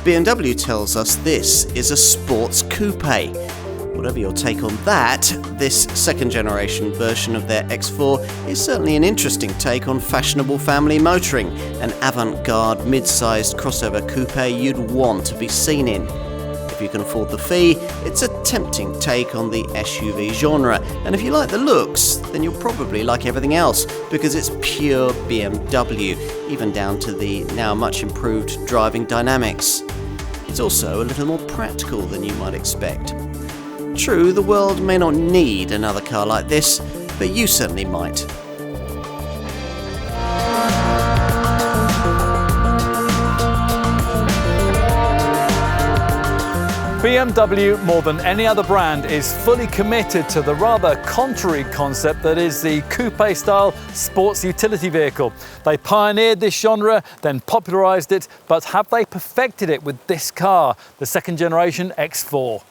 BMW tells us this is a sports coupe. Whatever your take on that, this second generation version of their X4 is certainly an interesting take on fashionable family motoring, an avant-garde mid-sized crossover coupe you'd want to be seen in. If you can afford the fee, it's a tempting take on the SUV genre, and if you like the looks, then you'll probably like everything else, because it's pure BMW, even down to the now much improved driving dynamics. It's also a little more practical than you might expect. True, the world may not need another car like this, but you certainly might. BMW, more than any other brand, is fully committed to the rather contrary concept that is the coupe-style sports utility vehicle. They pioneered this genre, then popularised it, but have they perfected it with this car, the second generation X4?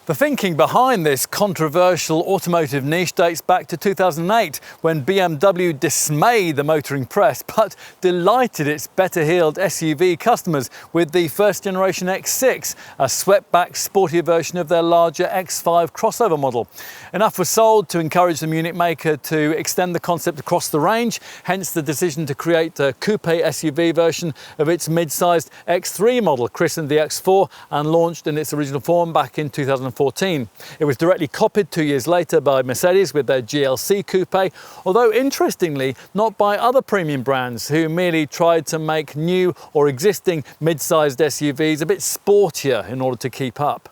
The thinking behind this controversial automotive niche dates back to 2008, when BMW dismayed the motoring press but delighted its better-heeled SUV customers with the first generation X6, a swept-back, sportier version of their larger X5 crossover model. Enough was sold to encourage the Munich maker to extend the concept across the range, hence the decision to create a coupe SUV version of its mid-sized X3 model, christened the X4 and launched in its original form back in 2014. It was directly copied 2 years later by Mercedes with their GLC coupe, although interestingly not by other premium brands who merely tried to make new or existing mid-sized SUVs a bit sportier in order to keep up.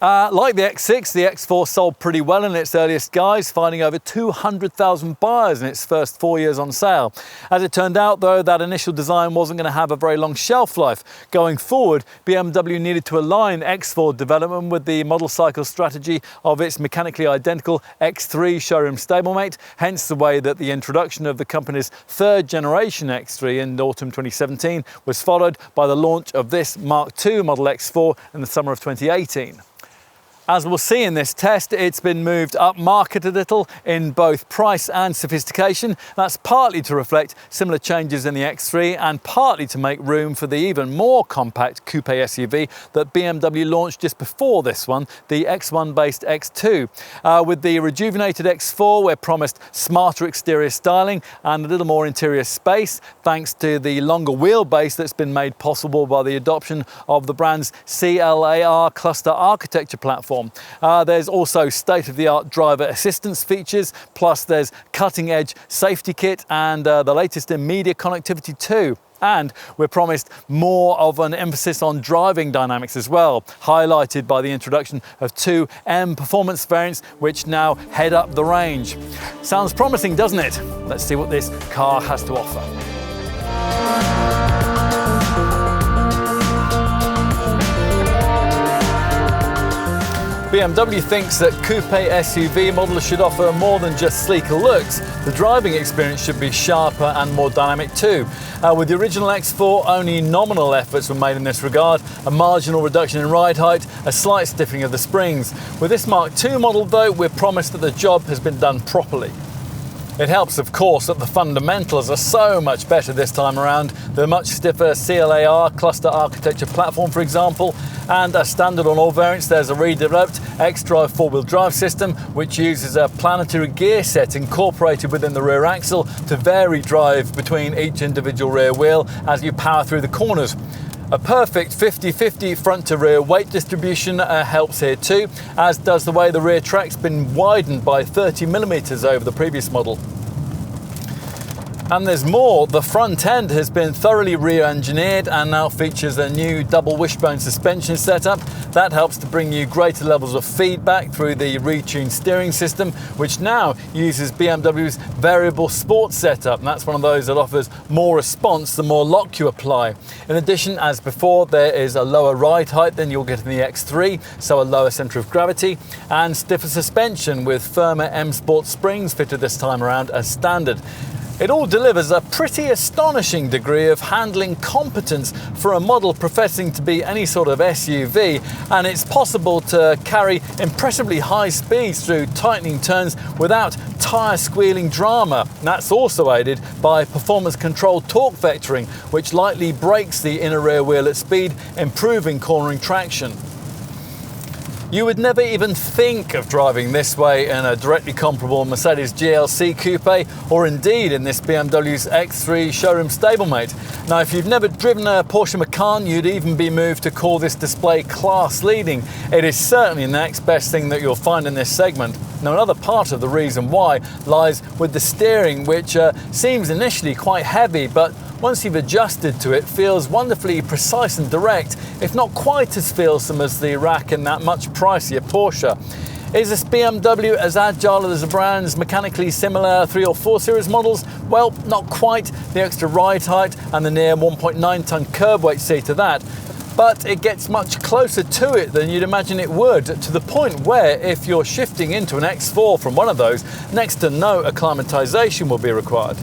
Like the X6, the X4 sold pretty well in its earliest guise, finding over 200,000 buyers in its first 4 years on sale. As it turned out, though, that initial design wasn't going to have a very long shelf life. Going forward, BMW needed to align X4 development with the model cycle strategy of its mechanically identical X3 showroom stablemate, hence the way that the introduction of the company's third generation X3 in autumn 2017 was followed by the launch of this Mark II Model X4 in the summer of 2018. As we'll see in this test, it's been moved up market a little in both price and sophistication. That's partly to reflect similar changes in the X3 and partly to make room for the even more compact coupe SUV that BMW launched just before this one, the X1-based X2. With the rejuvenated X4, we're promised smarter exterior styling and a little more interior space, thanks to the longer wheelbase that's been made possible by the adoption of the brand's CLAR cluster architecture platform. There's also state-of-the-art driver assistance features, plus there's cutting-edge safety kit and the latest in media connectivity too. And we're promised more of an emphasis on driving dynamics as well, highlighted by the introduction of two M performance variants which now head up the range. Sounds promising, doesn't it? Let's see what this car has to offer. BMW thinks that coupe SUV models should offer more than just sleeker looks. The driving experience should be sharper and more dynamic too. With the original X4, only nominal efforts were made in this regard, a marginal reduction in ride height, a slight stiffening of the springs. With this Mark II model though, we're promised that the job has been done properly. It helps, of course, that the fundamentals are so much better this time around. The much stiffer CLAR cluster architecture platform, for example, and as standard on all variants, there's a redeveloped xDrive four-wheel drive system, which uses a planetary gear set incorporated within the rear axle to vary drive between each individual rear wheel as you power through the corners. A perfect 50-50 front to rear weight distribution helps here too, as does the way the rear track's been widened by 30mm over the previous model. And there's more. The front end has been thoroughly re-engineered and now features a new double wishbone suspension setup. That helps to bring you greater levels of feedback through the retuned steering system, which now uses BMW's variable sports setup. And that's one of those that offers more response the more lock you apply. In addition, as before, there is a lower ride height than you'll get in the X3, so a lower centre of gravity, and stiffer suspension with firmer M Sport springs fitted this time around as standard. It all delivers a pretty astonishing degree of handling competence for a model professing to be any sort of SUV, and it's possible to carry impressively high speeds through tightening turns without tyre squealing drama. And that's also aided by performance-controlled torque vectoring, which lightly brakes the inner rear wheel at speed, improving cornering traction. You would never even think of driving this way in a directly comparable Mercedes GLC Coupe, or indeed in this BMW's X3 showroom stablemate. Now, if you've never driven a Porsche Macan, you'd even be moved to call this display class-leading. It is certainly the next best thing that you'll find in this segment. Now, another part of the reason why lies with the steering, which seems initially quite heavy, but once you've adjusted to it, feels wonderfully precise and direct, if not quite as feelsome as the rack in that much pricier Porsche. Is this BMW as agile as the brand's mechanically similar 3 or 4 Series models? Well, not quite. The extra ride height and the near 1.9-ton curb weight see to that. But it gets much closer to it than you'd imagine it would, to the point where if you're shifting into an X4 from one of those, next to no acclimatization will be required.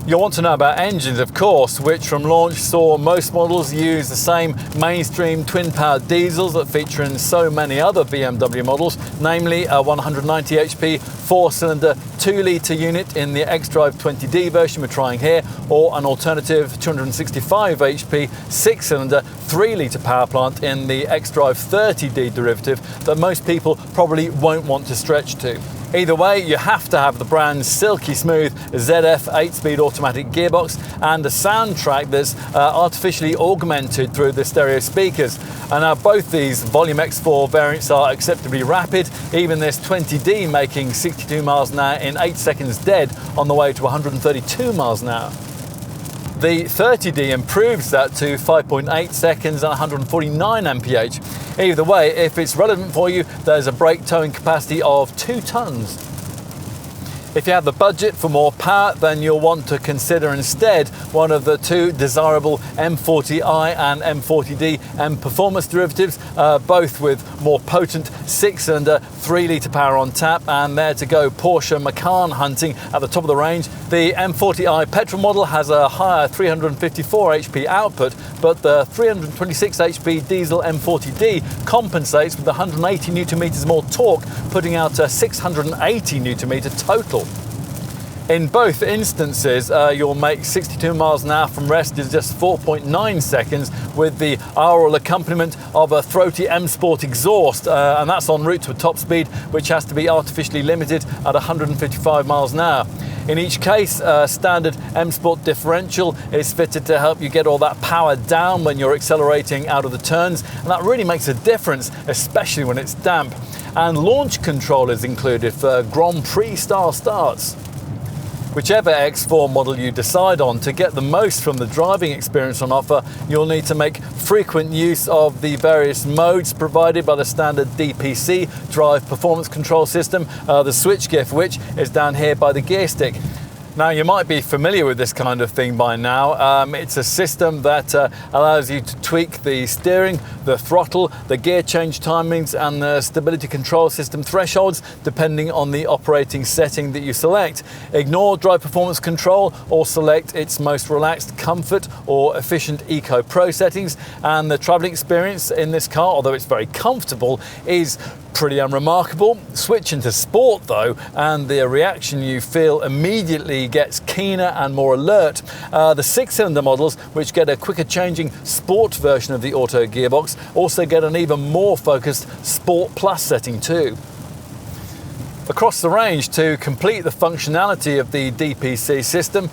You'll want to know about engines, of course, which from launch saw most models use the same mainstream twin-powered diesels that feature in so many other BMW models, namely a 190 HP 4-cylinder 2-litre unit in the xDrive 20D version we're trying here, or an alternative 265 HP 6-cylinder 3-litre power plant in the xDrive 30D derivative that most people probably won't want to stretch to. Either way, you have to have the brand's silky smooth ZF 8-speed automatic gearbox and a soundtrack that's artificially augmented through the stereo speakers. And now both these Volume X4 variants are acceptably rapid, even this 20D making 62 miles an hour in 8 seconds dead on the way to 132 miles an hour. The 30D improves that to 5.8 seconds and 149 mph. Either way, if it's relevant for you, there's a brake towing capacity of 2 tons. If you have the budget for more power, then you'll want to consider instead one of the 2 desirable M40i and M40D M Performance derivatives, both with more potent 6-cylinder 3-litre power on tap, and there to go Porsche Macan hunting at the top of the range. The M40i petrol model has a higher 354 HP output, but the 326 HP diesel M40D compensates with 180 Nm more torque, putting out a 680 Nm total. In both instances, you'll make 62 miles an hour from rest in just 4.9 seconds with the aural accompaniment of a throaty M Sport exhaust, and that's en route to a top speed which has to be artificially limited at 155 miles an hour. In each case, a standard M Sport differential is fitted to help you get all that power down when you're accelerating out of the turns, and that really makes a difference, especially when it's damp. And launch control is included for Grand Prix style starts. Whichever X4 model you decide on, to get the most from the driving experience on offer, you'll need to make frequent use of the various modes provided by the standard DPC drive performance control system, the switch gear for which is down here by the gear stick. Now, you might be familiar with this kind of thing by now. It's a system that allows you to tweak the steering, the throttle, the gear change timings and the stability control system thresholds depending on the operating setting that you select. Ignore drive performance control or select its most relaxed comfort or efficient Eco Pro settings, and the travelling experience in this car, although it's very comfortable, is pretty unremarkable. Switch into sport though, and the reaction you feel immediately gets keener and more alert. The 6-cylinder models, which get a quicker changing sport version of the auto gearbox, also get an even more focused Sport Plus setting too. Across the range, to complete the functionality of the DPC system,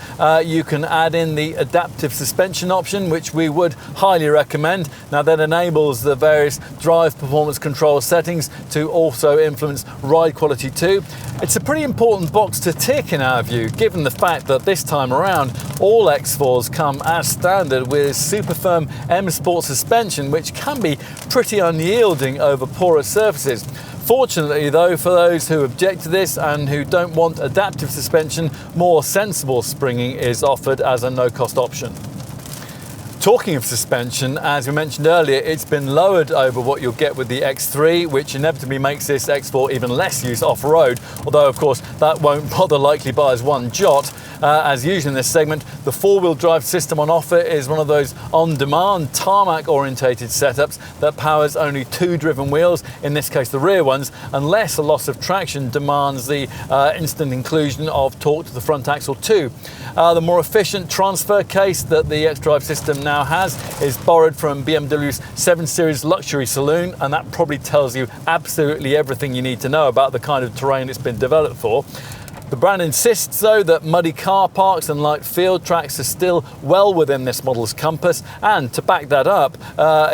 you can add in the adaptive suspension option, which we would highly recommend. Now, that enables the various drive performance control settings to also influence ride quality too. It's a pretty important box to tick in our view, given the fact that this time around all X4s come as standard with super firm M Sport suspension, which can be pretty unyielding over porous surfaces. Fortunately though, for those who object to this and who don't want adaptive suspension, more sensible springing is offered as a no-cost option. Talking of suspension, as we mentioned earlier, it's been lowered over what you'll get with the X3, which inevitably makes this X4 even less use off-road, although of course that won't bother likely buyers one jot. As usual in this segment, the four-wheel drive system on offer is one of those on-demand, tarmac-orientated setups that powers only two driven wheels, in this case the rear ones, unless a loss of traction demands the instant inclusion of torque to the front axle too. The more efficient transfer case that the X-Drive system now has is borrowed from BMW's 7 Series luxury saloon, and that probably tells you absolutely everything you need to know about the kind of terrain it's been developed for. The brand insists, though, that muddy car parks and light field tracks are still well within this model's compass, and to back that up,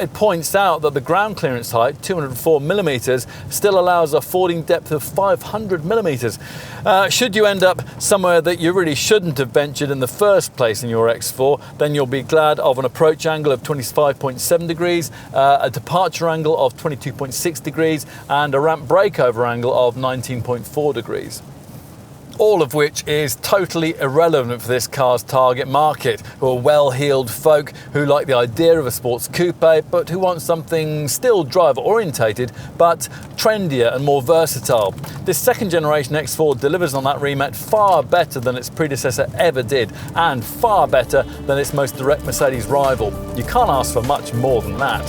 it points out that the ground clearance height, 204mm, still allows a fording depth of 500mm. Should you end up somewhere that you really shouldn't have ventured in the first place in your X4, then you'll be glad of an approach angle of 25.7 degrees, a departure angle of 22.6 degrees, and a ramp breakover angle of 19.4 degrees. All of which is totally irrelevant for this car's target market, who are well-heeled folk who like the idea of a sports coupe, but who want something still driver-orientated, but trendier and more versatile. This second generation X4 delivers on that remit far better than its predecessor ever did, and far better than its most direct Mercedes rival. You can't ask for much more than that.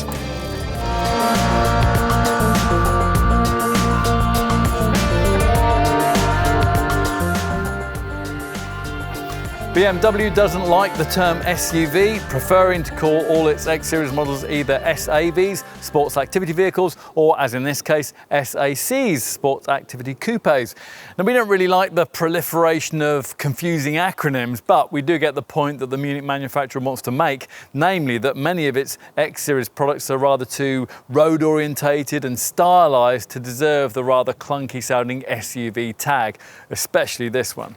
BMW doesn't like the term SUV, preferring to call all its X-Series models either SAVs, Sports Activity Vehicles, or as in this case, SACs, Sports Activity Coupes. Now, we don't really like the proliferation of confusing acronyms, but we do get the point that the Munich manufacturer wants to make, namely that many of its X-Series products are rather too road-orientated and stylised to deserve the rather clunky-sounding SUV tag, especially this one.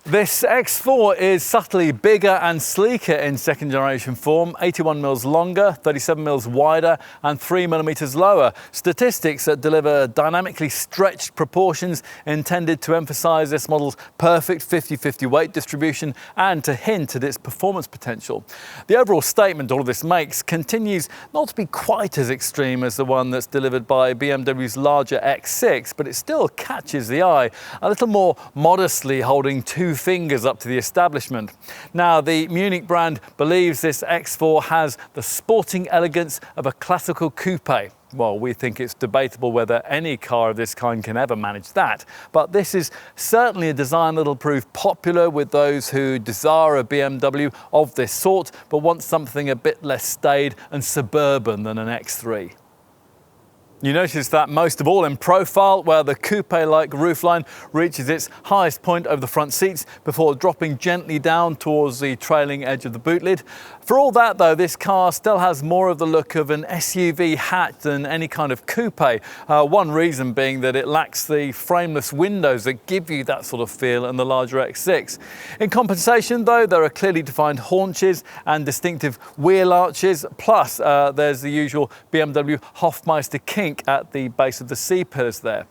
This X4 is subtly bigger and sleeker in second generation form, 81mm longer, 37mm wider and 3mm lower. Statistics that deliver dynamically stretched proportions intended to emphasise this model's perfect 50-50 weight distribution and to hint at its performance potential. The overall statement all of this makes continues not to be quite as extreme as the one that's delivered by BMW's larger X6, but it still catches the eye, a little more modestly holding two fingers up to the establishment. Now, the Munich brand believes this X4 has the sporting elegance of a classical coupe. Well, we think it's debatable whether any car of this kind can ever manage that, but this is certainly a design that'll prove popular with those who desire a BMW of this sort, but want something a bit less staid and suburban than an X3. You notice that most of all in profile, where the coupe-like roofline reaches its highest point over the front seats before dropping gently down towards the trailing edge of the boot lid. For all that though, this car still has more of the look of an SUV hatch than any kind of coupe. One reason being that it lacks the frameless windows that give you that sort of feel in the larger X6. In compensation though, there are clearly defined haunches and distinctive wheel arches, plus there's the usual BMW Hofmeister kink at the base of the C-pillars there.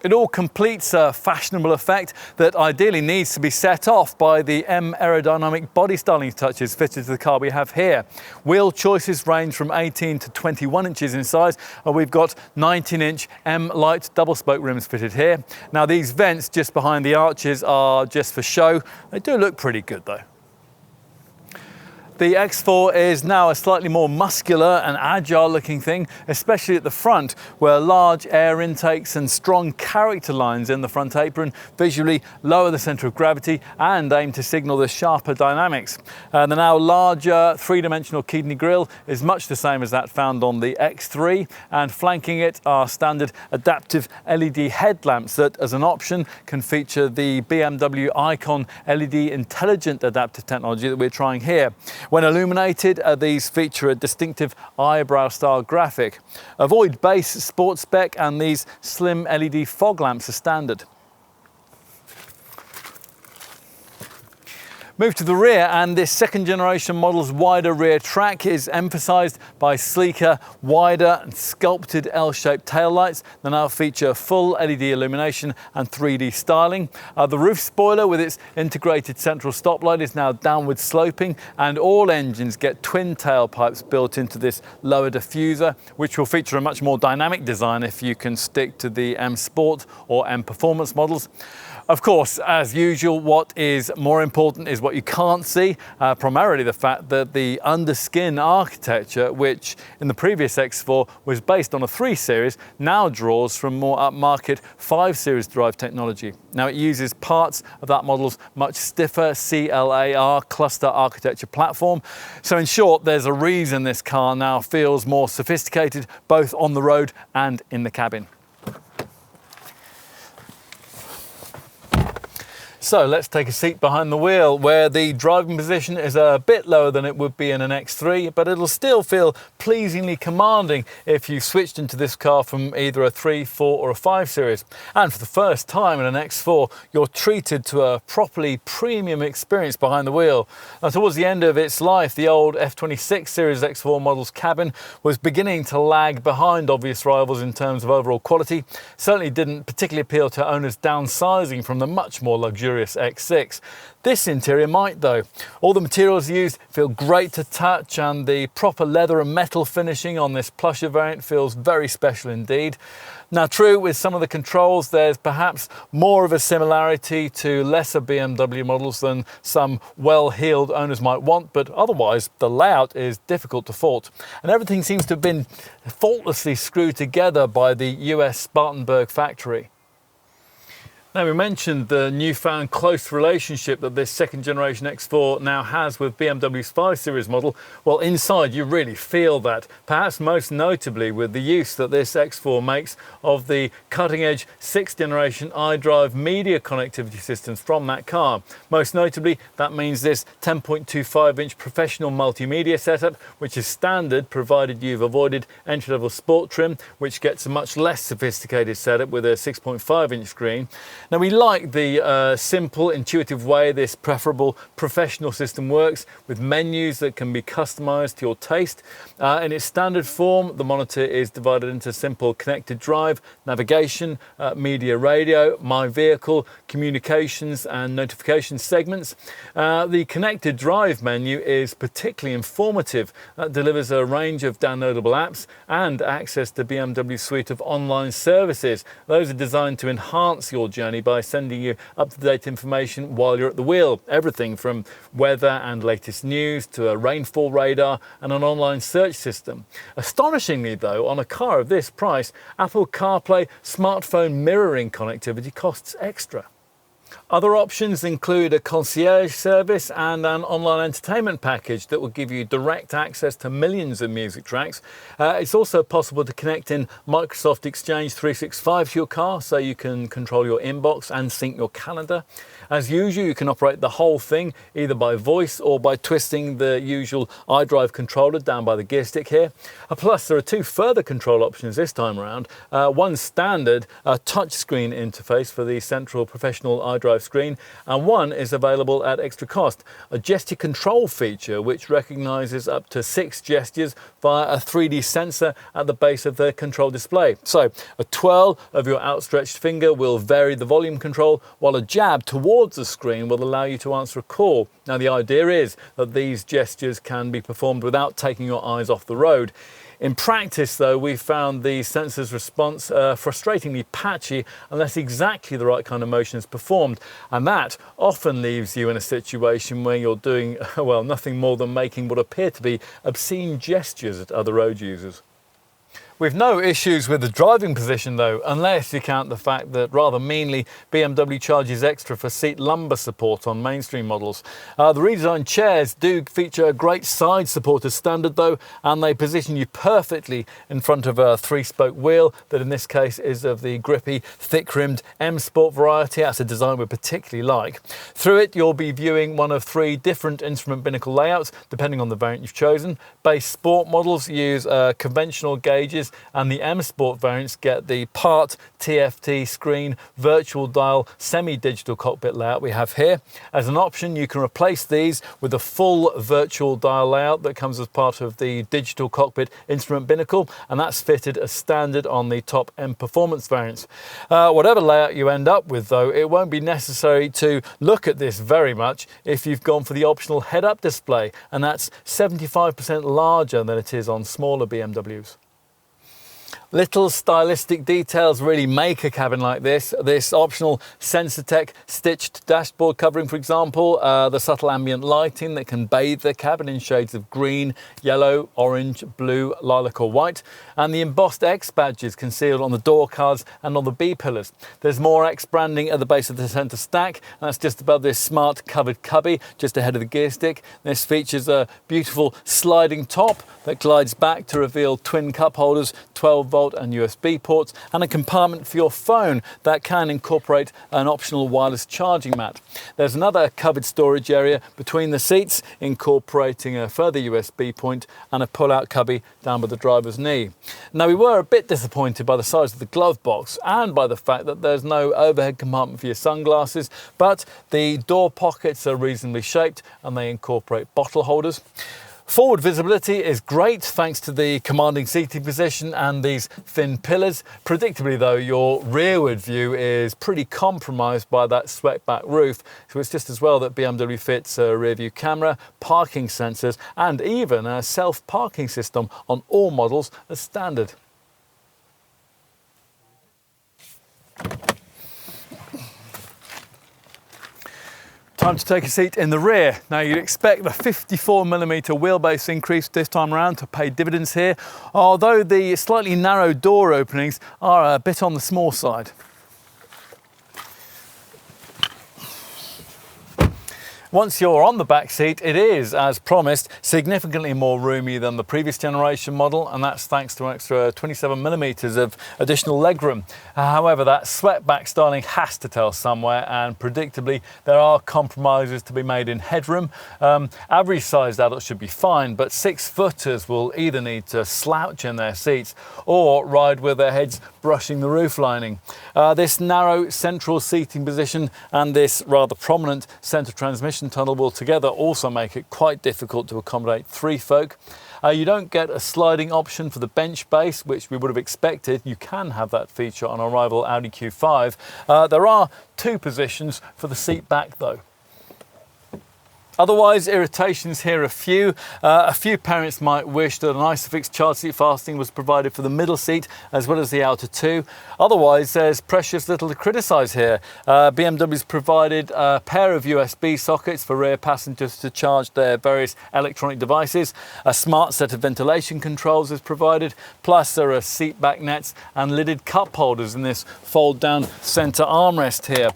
It all completes a fashionable effect that ideally needs to be set off by the M aerodynamic body styling touches fitted to the car we have here. Wheel choices range from 18 to 21 inches in size, and we've got 19-inch M light double spoke rims fitted here. Now, these vents just behind the arches are just for show. They do look pretty good though. The X4 is now a slightly more muscular and agile looking thing, especially at the front, where large air intakes and strong character lines in the front apron visually lower the centre of gravity and aim to signal the sharper dynamics. The now larger three-dimensional kidney grille is much the same as that found on the X3, and flanking it are standard adaptive LED headlamps that, as an option, can feature the BMW Icon LED intelligent adaptive technology that we're trying here. When illuminated, these feature a distinctive eyebrow-style graphic. Avoid base sports spec, and these slim LED fog lamps are standard. Move to the rear, and this second generation model's wider rear track is emphasised by sleeker, wider and sculpted L-shaped taillights that now feature full LED illumination and 3D styling. The roof spoiler with its integrated central stoplight is now downward sloping, and all engines get twin tailpipes built into this lower diffuser, which will feature a much more dynamic design if you can stick to the M Sport or M Performance models. Of course, as usual, what is more important is what you can't see, primarily the fact that the underskin architecture, which in the previous X4 was based on a 3 Series, now draws from more upmarket 5 Series drive technology. Now it uses parts of that model's much stiffer CLAR cluster architecture platform. So in short, there's a reason this car now feels more sophisticated, both on the road and in the cabin. So let's take a seat behind the wheel, where the driving position is a bit lower than it would be in an X3, but it'll still feel pleasingly commanding if you switched into this car from either a 3, 4 or a 5 Series. And for the first time in an X4, you're treated to a properly premium experience behind the wheel. Now, towards the end of its life, the old F26 Series X4 model's cabin was beginning to lag behind obvious rivals in terms of overall quality. Certainly didn't particularly appeal to owners downsizing from the much more luxurious X6. This interior might though. All the materials used feel great to touch, and the proper leather and metal finishing on this plusher variant feels very special indeed. Now, true, with some of the controls, there's perhaps more of a similarity to lesser BMW models than some well-heeled owners might want, but otherwise the layout is difficult to fault, and everything seems to have been faultlessly screwed together by the US Spartanburg factory. Now, we mentioned the newfound close relationship that this second generation X4 now has with BMW's 5 Series model. Well, inside you really feel that, perhaps most notably with the use that this X4 makes of the cutting-edge 6th generation iDrive media connectivity systems from that car. Most notably, that means this 10.25-inch professional multimedia setup, which is standard provided you've avoided entry-level sport trim, which gets a much less sophisticated setup with a 6.5-inch screen. Now, we like the simple, intuitive way this preferable professional system works, with menus that can be customized to your taste. In its standard form, the monitor is divided into simple connected drive, navigation, media radio, my vehicle, communications and notification segments. The connected drive menu is particularly informative. That delivers a range of downloadable apps and access to BMW's suite of online services. Those are designed to enhance your journey by sending you up-to-date information while you're at the wheel. Everything from weather and latest news to a rainfall radar and an online search system. Astonishingly though, on a car of this price, Apple CarPlay smartphone mirroring connectivity costs extra. Other options include a concierge service and an online entertainment package that will give you direct access to millions of music tracks. It's also possible to connect in Microsoft Exchange 365 to your car, so you can control your inbox and sync your calendar. As usual, you can operate the whole thing either by voice or by twisting the usual iDrive controller down by the gear stick here. Plus, there are 2 further control options this time around. One standard touchscreen interface for the central professional iDrive screen, and one is available at extra cost, a gesture control feature which recognizes up to 6 gestures via a 3D sensor at the base of the control display. So a twirl of your outstretched finger will vary the volume control, while a jab towards the screen will allow you to answer a call. Now, the idea is that these gestures can be performed without taking your eyes off the road. In practice, though, we've found the sensor's response frustratingly patchy unless exactly the right kind of motion is performed, and that often leaves you in a situation where you're doing, well, nothing more than making what appear to be obscene gestures at other road users. We've no issues with the driving position though, unless you count the fact that rather meanly BMW charges extra for seat lumbar support on mainstream models. The redesigned chairs do feature a great side support as standard though, and they position you perfectly in front of a 3-spoke wheel that in this case is of the grippy, thick-rimmed M Sport variety. That's a design we particularly like. Through it you'll be viewing one of 3 different instrument binnacle layouts depending on the variant you've chosen. Base Sport models use conventional gauges series, and the M Sport variants get the part TFT screen virtual dial semi-digital cockpit layout we have here. As an option, you can replace these with a full virtual dial layout that comes as part of the digital cockpit instrument binnacle, and that's fitted as standard on the top M Performance variants. Whatever layout you end up with though, it won't be necessary to look at this very much if you've gone for the optional head-up display, and that's 75% larger than it is on smaller BMWs. Little stylistic details really make a cabin like this. This optional SensorTech stitched dashboard covering, for example, the subtle ambient lighting that can bathe the cabin in shades of green, yellow, orange, blue, lilac or white, and the embossed X badges concealed on the door cards and on the B pillars. There's more X branding at the base of the centre stack, and that's just above this smart covered cubby just ahead of the gear stick. This features a beautiful sliding top that glides back to reveal twin cup holders, 12-volt and USB ports, and a compartment for your phone that can incorporate an optional wireless charging mat. There's another covered storage area between the seats, incorporating a further USB point and a pull-out cubby down by the driver's knee. Now, we were a bit disappointed by the size of the glove box and by the fact that there's no overhead compartment for your sunglasses, but the door pockets are reasonably shaped and they incorporate bottle holders. Forward visibility is great thanks to the commanding seating position and these thin pillars. Predictably though, your rearward view is pretty compromised by that swept-back roof, so it's just as well that BMW fits a rear view camera, parking sensors and even a self-parking system on all models as standard. Time to take a seat in the rear. Now, you'd expect the 54mm wheelbase increase this time around to pay dividends here, although the slightly narrow door openings are a bit on the small side. Once you're on the back seat, it is, as promised, significantly more roomy than the previous generation model, and that's thanks to an extra 27mm of additional legroom. However, that swept-back styling has to tell somewhere, and predictably, there are compromises to be made in headroom. Average-sized adults should be fine, but 6-footers will either need to slouch in their seats or ride with their heads brushing the roof lining. This narrow central seating position and this rather prominent centre transmission tunnel will together also make it quite difficult to accommodate 3 folk. You don't get a sliding option for the bench base, which we would have expected. You can have that feature on a rival Audi Q5. There are 2 positions for the seat back though. Otherwise, irritations here are few. A few parents might wish that an ISOFIX child seat fastening was provided for the middle seat as well as the outer 2. Otherwise, there's precious little to criticise here. BMW's provided a pair of USB sockets for rear passengers to charge their various electronic devices. A smart set of ventilation controls is provided, plus there are seat back nets and lidded cup holders in this fold-down centre armrest here.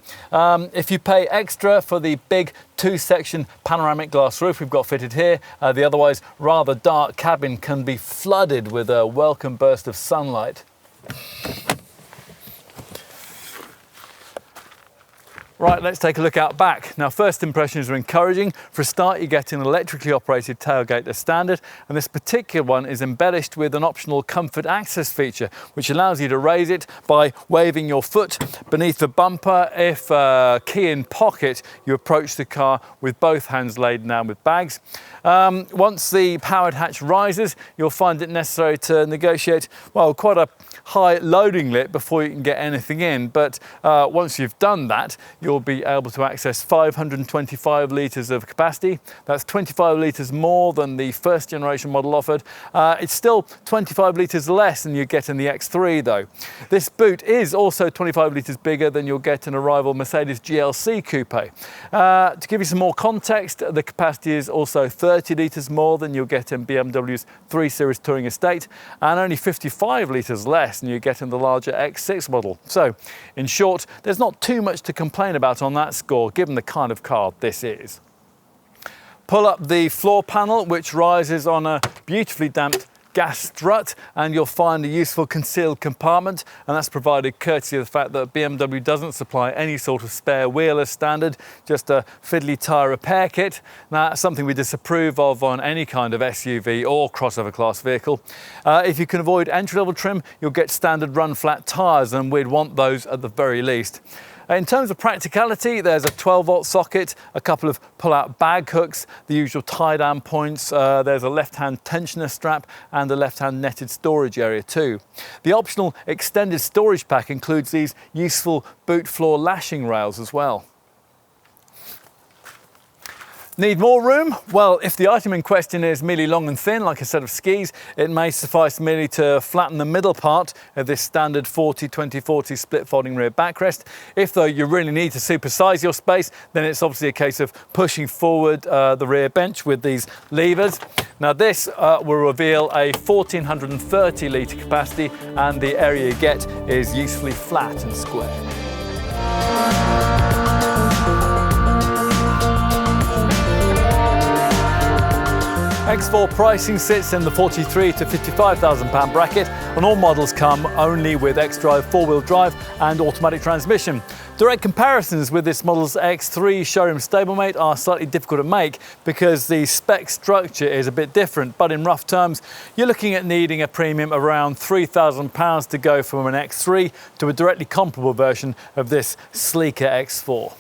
If you pay extra for the big 2-section panoramic glass roof we've got fitted here, the otherwise rather dark cabin can be flooded with a welcome burst of sunlight. Right, let's take a look out back. Now, first impressions are encouraging. For a start, you get an electrically operated tailgate as standard, and this particular one is embellished with an optional comfort access feature, which allows you to raise it by waving your foot beneath the bumper. If key in pocket, you approach the car with both hands laden down with bags. Once the powered hatch rises, you'll find it necessary to negotiate, well, quite a high loading lit before you can get anything in, but once you've done that, you'll be able to access 525 litres of capacity. That's 25 litres more than the first generation model offered. It's still 25 litres less than you get in the X3 though. This boot is also 25 litres bigger than you'll get in a rival Mercedes GLC Coupe. To give you some more context, the capacity is also 30 litres more than you'll get in BMW's 3 Series Touring Estate, and only 55 litres less than you get in the larger X6 model. So, in short, there's not too much to complain about on that score, given the kind of car this is. Pull up the floor panel, which rises on a beautifully damped gas strut, and you'll find a useful concealed compartment, and that's provided courtesy of the fact that BMW doesn't supply any sort of spare wheel as standard, just a fiddly tyre repair kit. Now, that's something we disapprove of on any kind of SUV or crossover class vehicle. If you can avoid entry-level trim, you'll get standard run flat tyres, and we'd want those at the very least. In terms of practicality, there's a 12-volt socket, a couple of pull-out bag hooks, the usual tie-down points, there's a left-hand tensioner strap and a left-hand netted storage area too. The optional extended storage pack includes these useful boot floor lashing rails as well. Need more room? Well, if the item in question is merely long and thin, like a set of skis, it may suffice merely to flatten the middle part of this standard 40-20-40 split folding rear backrest. If, though, you really need to supersize your space, then it's obviously a case of pushing forward the rear bench with these levers. Now, this will reveal a 1,430 litre capacity, and the area you get is usefully flat and square. X4 pricing sits in the £43,000 to £55,000 bracket, and all models come only with xDrive four-wheel drive and automatic transmission. Direct comparisons with this model's X3 showroom stablemate are slightly difficult to make because the spec structure is a bit different, but in rough terms, you're looking at needing a premium around £3,000 to go from an X3 to a directly comparable version of this sleeker X4.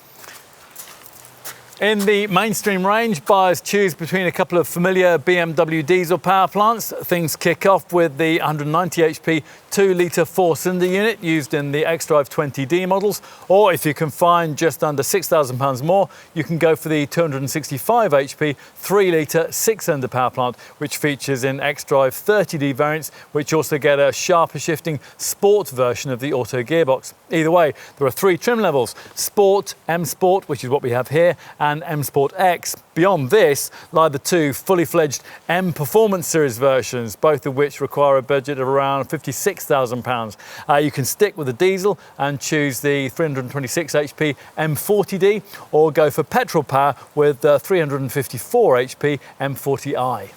In the mainstream range, buyers choose between a couple of familiar BMW diesel power plants. Things kick off with the 190 HP 2-litre 4-cylinder unit used in the xDrive 20D models, or if you can find just under £6,000 more, you can go for the 265 HP 3-litre 6-cylinder power plant, which features in xDrive 30D variants, which also get a sharper shifting sport version of the auto gearbox. Either way, there are 3 trim levels: Sport, M Sport, which is what we have here, and M Sport X. Beyond this lie the 2 fully fledged M Performance Series versions, both of which require a budget of around £56,000. You can stick with the diesel and choose the 326 HP M40D, or go for petrol power with the 354 HP M40i.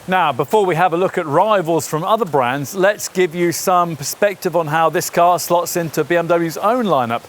Now, before we have a look at rivals from other brands, let's give you some perspective on how this car slots into BMW's own lineup.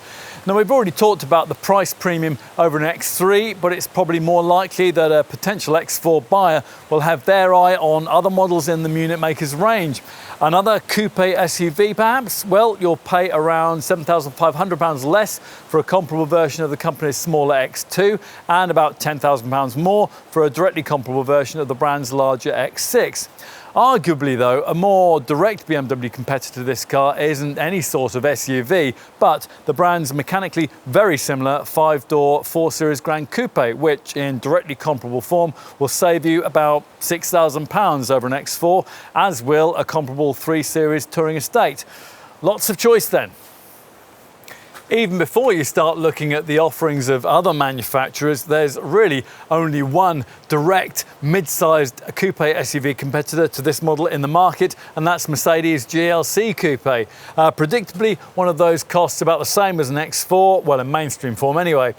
Now, we've already talked about the price premium over an X3, but it's probably more likely that a potential X4 buyer will have their eye on other models in the Munich maker's range. Another coupe SUV perhaps? Well, you'll pay around £7,500 less for a comparable version of the company's smaller X2, and about £10,000 more for a directly comparable version of the brand's larger X6. Arguably, though, a more direct BMW competitor to this car isn't any sort of SUV, but the brand's mechanically very similar 5-door 4 Series Grand Coupe, which in directly comparable form will save you about £6,000 over an X4, as will a comparable 3 Series Touring Estate. Lots of choice then. Even before you start looking at the offerings of other manufacturers, there's really only one direct mid-sized coupe SUV competitor to this model in the market, and that's Mercedes GLC Coupe. Predictably, one of those costs about the same as an X4, well, in mainstream form anyway.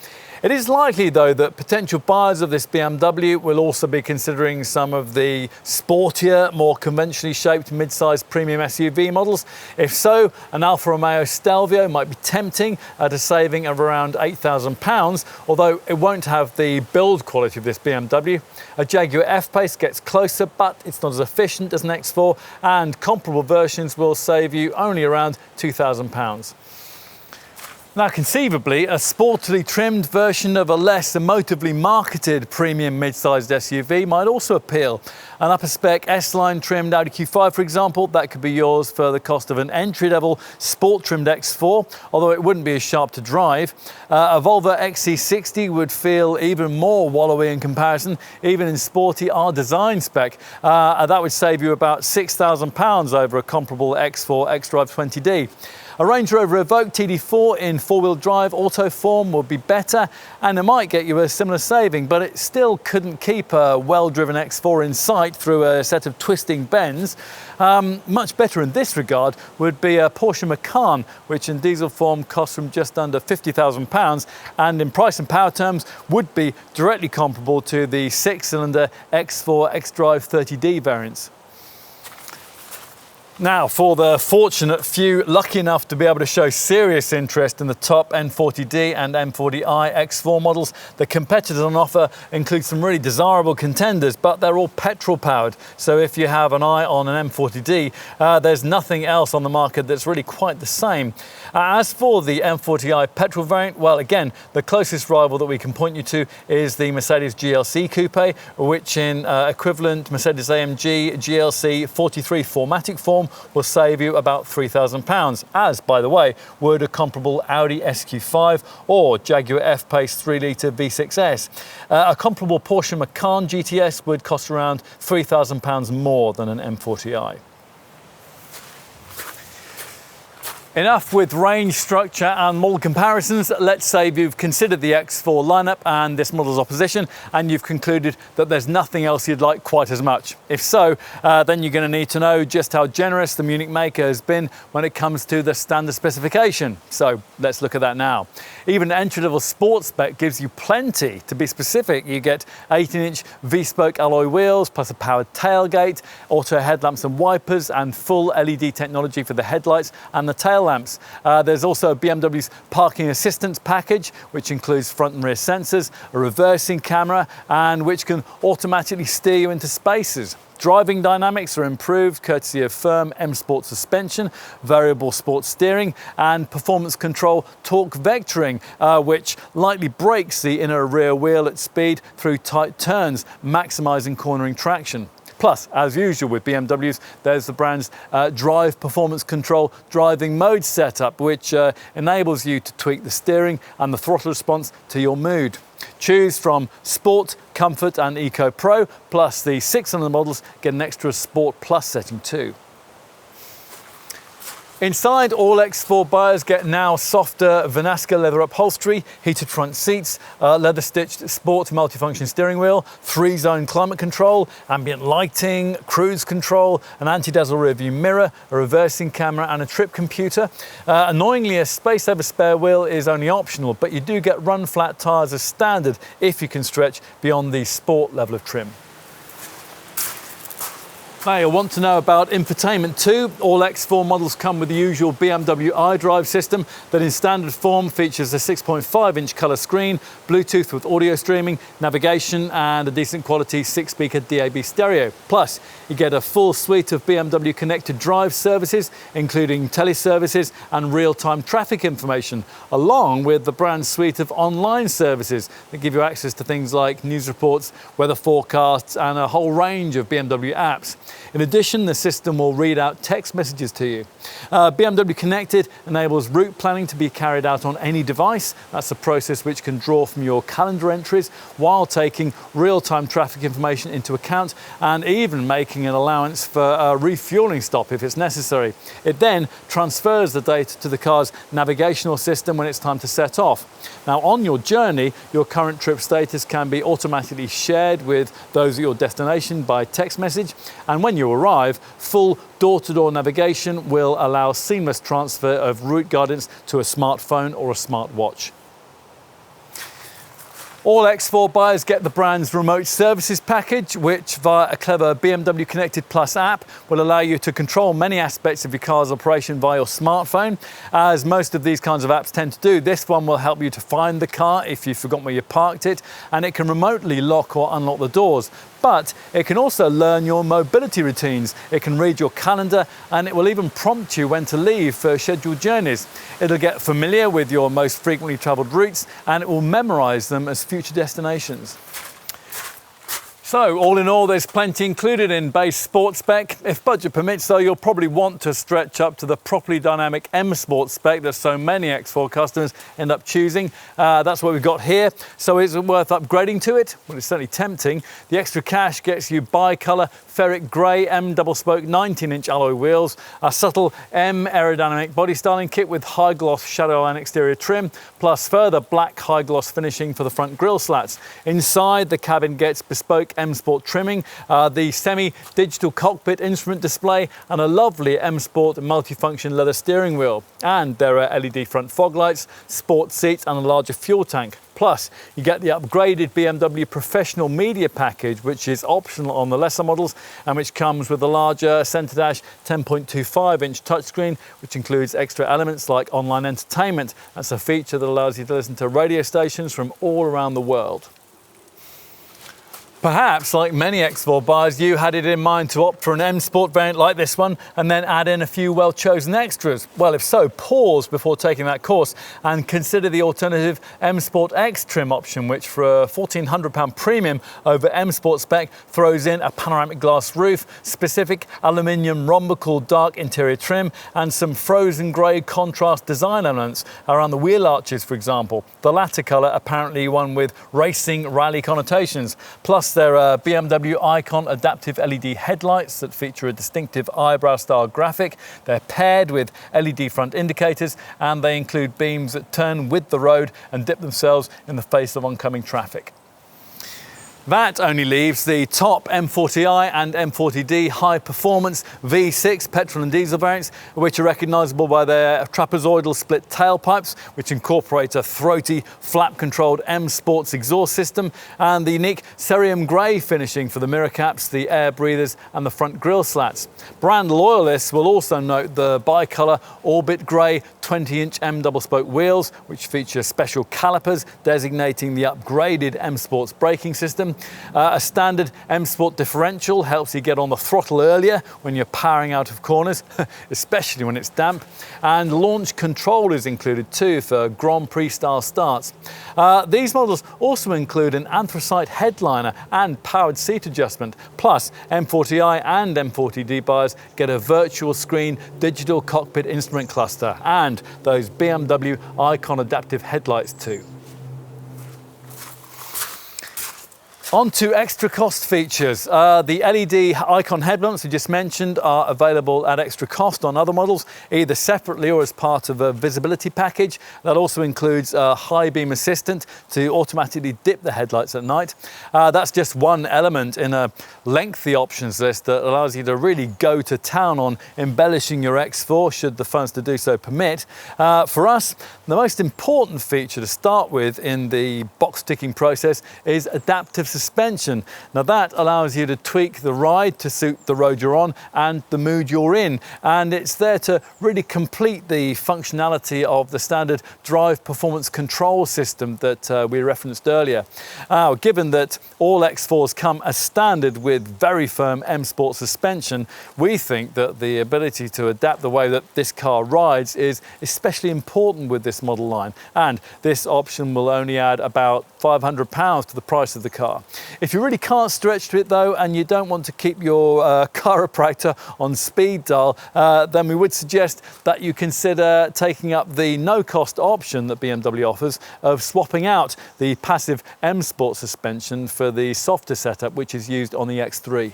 It is likely, though, that potential buyers of this BMW will also be considering some of the sportier, more conventionally shaped mid-sized premium SUV models. If so, an Alfa Romeo Stelvio might be tempting at a saving of around £8,000, although it won't have the build quality of this BMW. A Jaguar F-Pace gets closer, but it's not as efficient as an X4, and comparable versions will save you only around £2,000. Now, conceivably, a sportily trimmed version of a less emotively marketed premium mid-sized SUV might also appeal. An upper-spec S-Line trimmed Audi Q5, for example, that could be yours for the cost of an entry-level sport-trimmed X4, although it wouldn't be as sharp to drive. A Volvo XC60 would feel even more wallowy in comparison, even in sporty R-Design spec. That would save you about £6,000 over a comparable X4 xDrive 20D. A Range Rover Evoque TD4 in four-wheel drive auto form would be better, and it might get you a similar saving, but it still couldn't keep a well-driven X4 in sight through a set of twisting bends. Much better in this regard would be a Porsche Macan, which in diesel form costs from just under £50,000, and in price and power terms would be directly comparable to the 6-cylinder X4 xDrive 30D variants. Now, for the fortunate few lucky enough to be able to show serious interest in the top M40D and M40i X4 models, the competitors on offer include some really desirable contenders, but they're all petrol powered. So if you have an eye on an M40D, there's nothing else on the market that's really quite the same. As for the M40i petrol variant, well, again, the closest rival that we can point you to is the Mercedes GLC Coupe, which in equivalent Mercedes-AMG GLC 43 4MATIC form will save you about £3,000, as, by the way, would a comparable Audi SQ5 or Jaguar F-Pace 3-litre V6S. A comparable Porsche Macan GTS would cost around £3,000 more than an M40i. Enough with range, structure and model comparisons. Let's say you've considered the X4 lineup and this model's opposition, and you've concluded that there's nothing else you'd like quite as much. If so, then you're going to need to know just how generous the Munich maker has been when it comes to the standard specification. So let's look at that now. Even entry-level sports spec gives you plenty. To be specific, you get 18-inch V-spoke alloy wheels, plus a powered tailgate, auto headlamps and wipers, and full LED technology for the headlights and the tail lamps. There's also BMW's parking assistance package, which includes front and rear sensors, a reversing camera, and which can automatically steer you into spaces. Driving dynamics are improved courtesy of firm M Sport suspension, variable sport steering, and performance control torque vectoring, which lightly brakes the inner rear wheel at speed through tight turns, maximising cornering traction. Plus, as usual with BMWs, there's the brand's Drive Performance Control driving mode setup, which enables you to tweak the steering and the throttle response to your mood. Choose from Sport, Comfort and Eco Pro, plus the 600 models get an extra Sport Plus setting too. Inside, all X4 buyers get now softer Venasca leather upholstery, heated front seats, leather-stitched sport multifunction steering wheel, 3-zone climate control, ambient lighting, cruise control, an anti-dazzle rear-view mirror, a reversing camera and a trip computer. Annoyingly, a space-saver spare wheel is only optional, but you do get run-flat tyres as standard if you can stretch beyond the sport level of trim. Now you'll want to know about infotainment too. All X4 models come with the usual BMW iDrive system that in standard form features a 6.5-inch colour screen, Bluetooth with audio streaming, navigation and a decent quality 6-speaker DAB stereo. Plus, you get a full suite of BMW connected drive services, including teleservices and real-time traffic information, along with the brand's suite of online services that give you access to things like news reports, weather forecasts and a whole range of BMW apps. In addition, the system will read out text messages to you. BMW Connected enables route planning to be carried out on any device. That's a process which can draw from your calendar entries while taking real-time traffic information into account and even making an allowance for a refueling stop if it's necessary. It then transfers the data to the car's navigational system when it's time to set off. Now, on your journey, your current trip status can be automatically shared with those at your destination by text message, and when you arrive, full door-to-door navigation will allow seamless transfer of route guidance to a smartphone or a smartwatch. All X4 buyers get the brand's remote services package, which via a clever BMW Connected Plus app will allow you to control many aspects of your car's operation via your smartphone. As most of these kinds of apps tend to do, this one will help you to find the car if you've forgotten where you parked it, and it can remotely lock or unlock the doors. But it can also learn your mobility routines. It can read your calendar, and it will even prompt you when to leave for scheduled journeys. It'll get familiar with your most frequently travelled routes, and it will memorise them as future destinations. So, all in all, there's plenty included in base sport spec. If budget permits, though, you'll probably want to stretch up to the properly dynamic M Sport spec that so many X4 customers end up choosing. That's what we've got here. So is it worth upgrading to it? Well, it's certainly tempting. The extra cash gets you bi-colour ferric grey M double-spoke 19-inch alloy wheels, a subtle M aerodynamic body styling kit with high-gloss shadow line exterior trim, plus further black high-gloss finishing for the front grille slats. Inside, the cabin gets bespoke M Sport trimming, the semi-digital cockpit instrument display, and a lovely M Sport multifunction leather steering wheel. And there are LED front fog lights, sport seats, and a larger fuel tank. Plus, you get the upgraded BMW professional media package, which is optional on the lesser models and which comes with a larger centre dash 10.25-inch touchscreen, which includes extra elements like online entertainment. That's a feature that allows you to listen to radio stations from all around the world. Perhaps, like many X4 buyers, you had it in mind to opt for an M Sport variant like this one and then add in a few well-chosen extras. Well, if so, pause before taking that course and consider the alternative M Sport X trim option, which for a £1,400 premium over M Sport spec throws in a panoramic glass roof, specific aluminium rhombical dark interior trim, and some frozen grey contrast design elements around the wheel arches, for example. The latter colour apparently one with racing rally connotations. Plus, there are BMW Icon adaptive LED headlights that feature a distinctive eyebrow-style graphic. They're paired with LED front indicators, and they include beams that turn with the road and dip themselves in the face of oncoming traffic. That only leaves the top M40i and M40D high-performance V6 petrol and diesel variants, which are recognisable by their trapezoidal split tailpipes, which incorporate a throaty, flap-controlled M Sports exhaust system, and the unique cerium grey finishing for the mirror caps, the air breathers, and the front grille slats. Brand loyalists will also note the bicolour orbit grey 20-inch M double-spoke wheels, which feature special calipers designating the upgraded M Sports braking system. A standard M Sport differential helps you get on the throttle earlier when you're powering out of corners, especially when it's damp. And launch control is included too for Grand Prix style starts. These models also include an anthracite headliner and powered seat adjustment. Plus, M40i and M40D buyers get a virtual screen digital cockpit instrument cluster and those BMW Icon adaptive headlights too. On to extra cost features. The LED Icon headlamps we just mentioned are available at extra cost on other models, either separately or as part of a visibility package. That also includes a high beam assistant to automatically dip the headlights at night. That's just one element in a lengthy options list that allows you to really go to town on embellishing your X4 should the funds to do so permit. For us, the most important feature to start with in the box ticking process is adaptive suspension. Now that allows you to tweak the ride to suit the road you're on and the mood you're in, and it's there to really complete the functionality of the standard drive performance control system that we referenced earlier. Given that all X4s come as standard with very firm M Sport suspension, we think that the ability to adapt the way that this car rides is especially important with this model line, and this option will only add about £500 to the price of the car. If you really can't stretch to it though, and you don't want to keep your chiropractor on speed dial, then we would suggest that you consider taking up the no-cost option that BMW offers of swapping out the passive M Sport suspension for the softer setup which is used on the X3.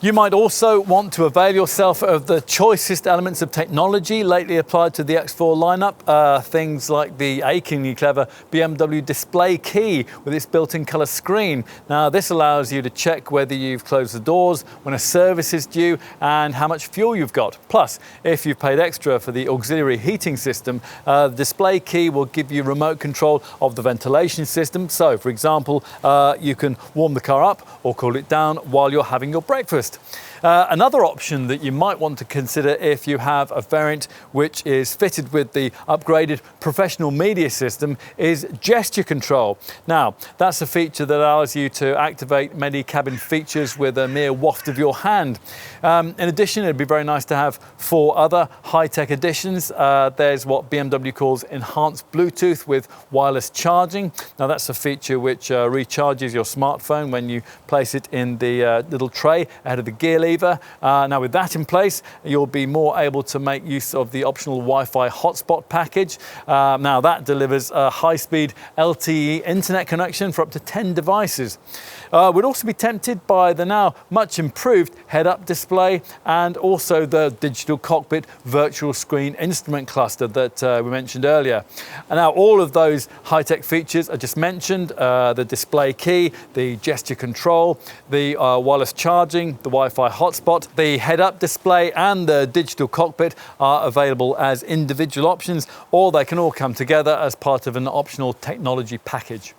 You might also want to avail yourself of the choicest elements of technology lately applied to the X4 lineup. Things like the achingly clever BMW display key with its built-in colour screen. Now this allows you to check whether you've closed the doors, when a service is due, and how much fuel you've got. Plus, if you've paid extra for the auxiliary heating system, the display key will give you remote control of the ventilation system. So, for example, you can warm the car up or cool it down while you're having your breakfast. Another option that you might want to consider if you have a variant which is fitted with the upgraded professional media system is gesture control. Now, that's a feature that allows you to activate many cabin features with a mere waft of your hand. In addition, it'd be very nice to have 4 other high-tech additions. There's what BMW calls enhanced Bluetooth with wireless charging. Now, that's a feature which recharges your smartphone when you place it in the little tray ahead of the gear lever. waiver. Now with that in place, you'll be more able to make use of the optional Wi-Fi hotspot package. Now that delivers a high-speed LTE internet connection for up to 10 devices. We'd also be tempted by the now much improved head-up display and also the digital cockpit virtual screen instrument cluster that we mentioned earlier. And now all of those high-tech features I just mentioned, the display key, the gesture control, the wireless charging, the Wi-Fi hotspot, the head-up display and the digital cockpit are available as individual options, or they can all come together as part of an optional technology package.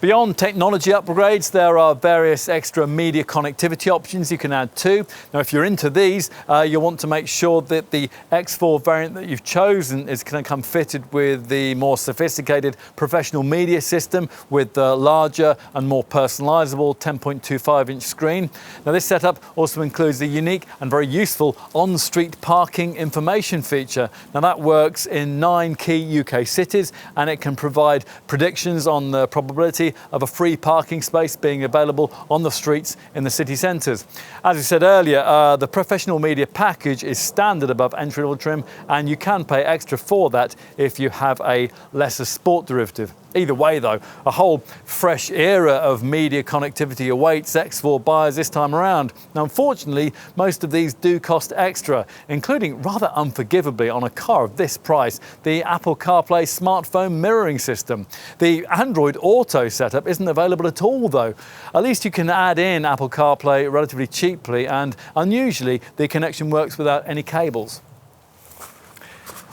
Beyond technology upgrades, there are various extra media connectivity options you can add too. Now, if you're into these, you'll want to make sure that the X4 variant that you've chosen is going to come fitted with the more sophisticated professional media system with the larger and more personalizable 10.25-inch screen. Now, this setup also includes the unique and very useful on-street parking information feature. Now, that works in 9 key UK cities, and it can provide predictions on the probability of a free parking space being available on the streets in the city centres. As we said earlier, the professional media package is standard above entry-level trim, and you can pay extra for that if you have a lesser sport derivative. Either way though, a whole fresh era of media connectivity awaits X4 buyers this time around. Now unfortunately, most of these do cost extra, including rather unforgivably on a car of this price, the Apple CarPlay smartphone mirroring system. The Android Auto setup isn't available at all though. At least you can add in Apple CarPlay relatively cheaply, and unusually the connection works without any cables.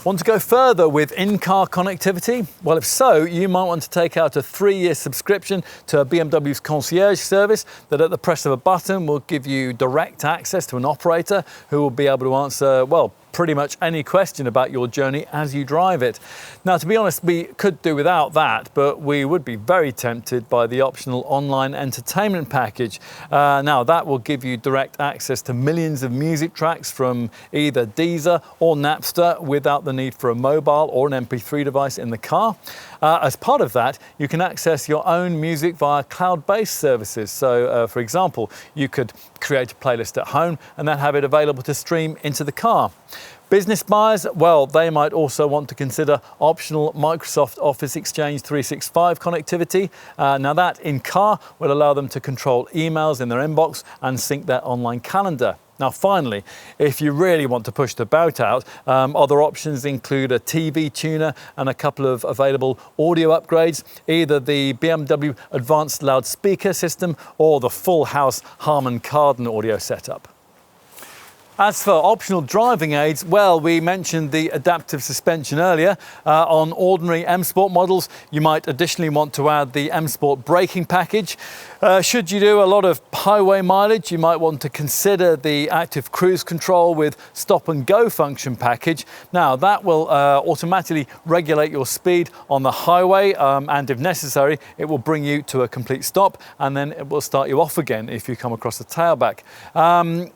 Want to go further with in-car connectivity? Well, if so, you might want to take out a 3-year subscription to BMW's concierge service that at the press of a button will give you direct access to an operator who will be able to answer, well, pretty much any question about your journey as you drive it. Now, to be honest, we could do without that, but we would be very tempted by the optional online entertainment package. Now, that will give you direct access to millions of music tracks from either Deezer or Napster without the need for a mobile or an MP3 device in the car. As part of that, you can access your own music via cloud-based services. So, for example, you could create a playlist at home and then have it available to stream into the car. Business buyers, well, they might also want to consider optional Microsoft Office Exchange 365 connectivity. Now that in car will allow them to control emails in their inbox and sync their online calendar. Now finally, if you really want to push the boat out, other options include a TV tuner and a couple of available audio upgrades, either the BMW Advanced Loudspeaker System or the full house Harman Kardon audio setup. As for optional driving aids, well, we mentioned the adaptive suspension earlier. On ordinary M Sport models, you might additionally want to add the M Sport braking package. Should you do a lot of highway mileage, you might want to consider the active cruise control with stop and go function package. Now, that will automatically regulate your speed on the highway, and if necessary, it will bring you to a complete stop, and then it will start you off again if you come across a tailback.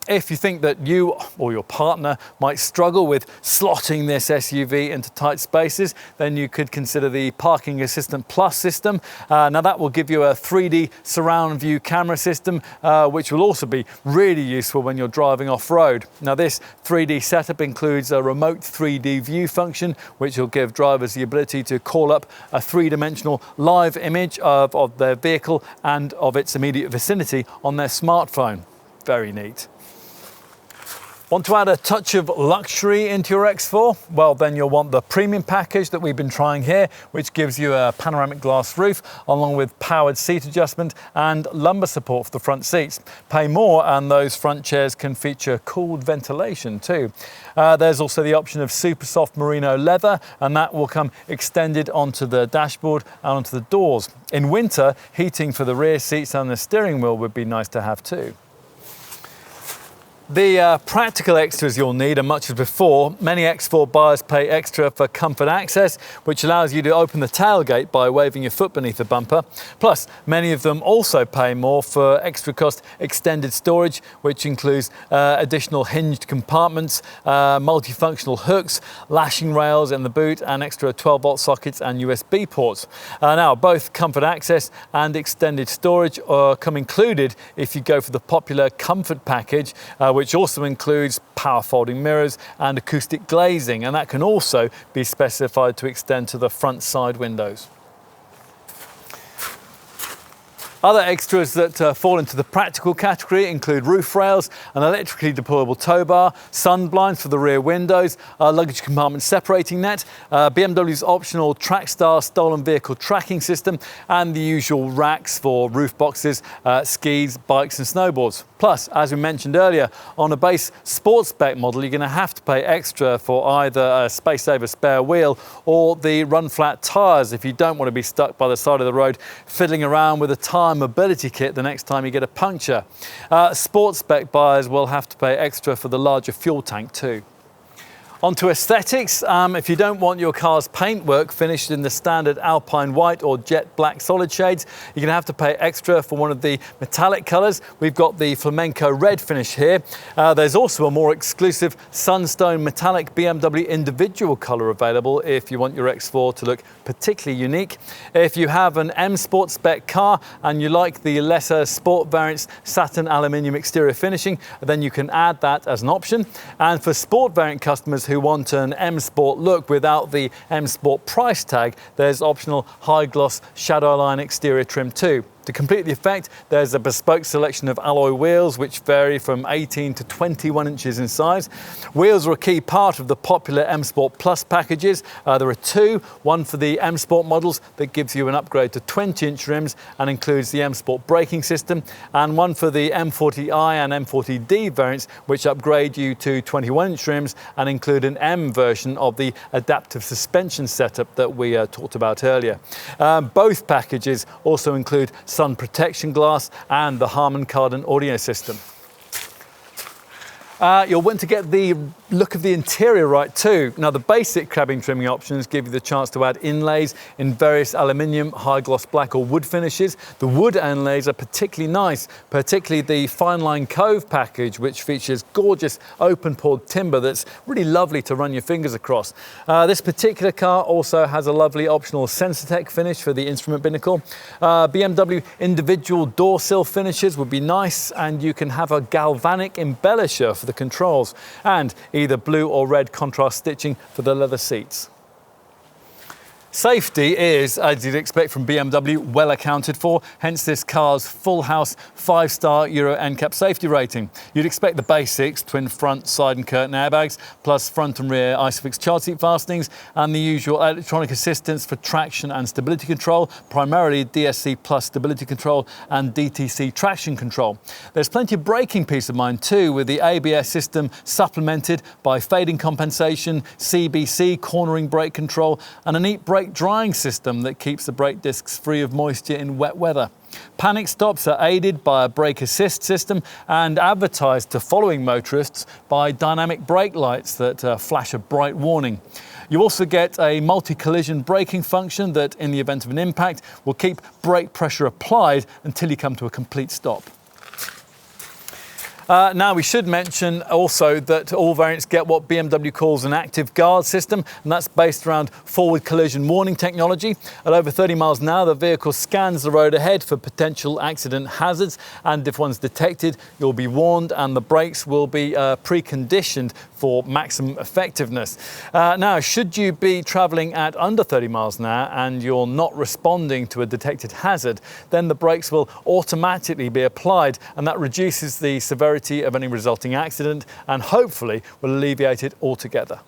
If you think that you or your partner might struggle with slotting this SUV into tight spaces, then you could consider the Parking Assistant Plus system. Now that will give you a 3D surround view camera system, which will also be really useful when you're driving off-road. Now this 3D setup includes a remote 3D view function, which will give drivers the ability to call up a three-dimensional live image of their vehicle and of its immediate vicinity on their smartphone. Very neat. Want to add a touch of luxury into your X4? Well, then you'll want the premium package that we've been trying here, which gives you a panoramic glass roof, along with powered seat adjustment and lumbar support for the front seats. Pay more and those front chairs can feature cooled ventilation too. There's also the option of super soft merino leather, and that will come extended onto the dashboard and onto the doors. In winter, heating for the rear seats and the steering wheel would be nice to have too. The practical extras you'll need are much as before. Many X4 buyers pay extra for comfort access, which allows you to open the tailgate by waving your foot beneath the bumper. Plus, many of them also pay more for extra cost extended storage, which includes additional hinged compartments, multifunctional hooks, lashing rails in the boot, and extra 12-volt sockets and USB ports. Now, both comfort access and extended storage come included if you go for the popular comfort package, which also includes power folding mirrors and acoustic glazing, and that can also be specified to extend to the front side windows. Other extras that fall into the practical category include roof rails, an electrically deployable tow bar, sun blinds for the rear windows, a luggage compartment separating net, BMW's optional Trackstar stolen vehicle tracking system, and the usual racks for roof boxes, skis, bikes and snowboards. Plus, as we mentioned earlier, on a base sports spec model, you're going to have to pay extra for either a space saver spare wheel or the run flat tyres if you don't want to be stuck by the side of the road fiddling around with a tyre mobility kit the next time you get a puncture. Sports spec buyers will have to pay extra for the larger fuel tank too. On to aesthetics. If you don't want your car's paintwork finished in the standard Alpine white or jet black solid shades, you're going to have to pay extra for one of the metallic colours. We've got the flamenco red finish here. There's also a more exclusive sunstone metallic BMW individual colour available if you want your X4 to look particularly unique. If you have an M Sport spec car and you like the lesser sport variant's satin aluminium exterior finishing, then you can add that as an option. And for sport variant customers who want an M Sport look without the M Sport price tag, there's optional high gloss shadow line exterior trim too. To complete the effect, there's a bespoke selection of alloy wheels which vary from 18 to 21 inches in size. Wheels are a key part of the popular M Sport Plus packages. There are two, one for the M Sport models that gives you an upgrade to 20-inch rims and includes the M Sport braking system, and one for the M40i and M40D variants which upgrade you to 21-inch rims and include an M version of the adaptive suspension setup that we talked about earlier. Both packages also include sun protection glass and the Harman Kardon audio system. You'll want to get the look of the interior right too. Now, the basic cabin trimming options give you the chance to add inlays in various aluminium, high gloss black or wood finishes. The wood inlays are particularly nice, particularly the Fine Line Cove package, which features gorgeous open poured timber that's really lovely to run your fingers across. This particular car also has a lovely optional Sensitech finish for the instrument binnacle. BMW individual door sill finishes would be nice, and you can have a galvanic embellisher for the controls, and either blue or red contrast stitching for the leather seats. Safety is, as you'd expect from BMW, well accounted for, hence this car's full house 5-star Euro NCAP safety rating. You'd expect the basics: twin front, side and curtain airbags, plus front and rear ISOFIX child seat fastenings, and the usual electronic assistance for traction and stability control, primarily DSC Plus stability control and DTC traction control. There's plenty of braking peace of mind too, with the ABS system supplemented by fading compensation, CBC cornering brake control, and a neat brake drying system that keeps the brake discs free of moisture in wet weather. Panic stops are aided by a brake assist system and advertised to following motorists by dynamic brake lights that flash a bright warning. You also get a multi-collision braking function that, in the event of an impact, will keep brake pressure applied until you come to a complete stop. Now, we should mention also that all variants get what BMW calls an active guard system, and that's based around forward collision warning technology. At over 30 miles an hour, the vehicle scans the road ahead for potential accident hazards, and if one's detected, you'll be warned, and the brakes will be preconditioned for maximum effectiveness. Now, should you be travelling at under 30 miles an hour and you're not responding to a detected hazard, then the brakes will automatically be applied, and that reduces the severity of any resulting accident and hopefully will alleviate it altogether.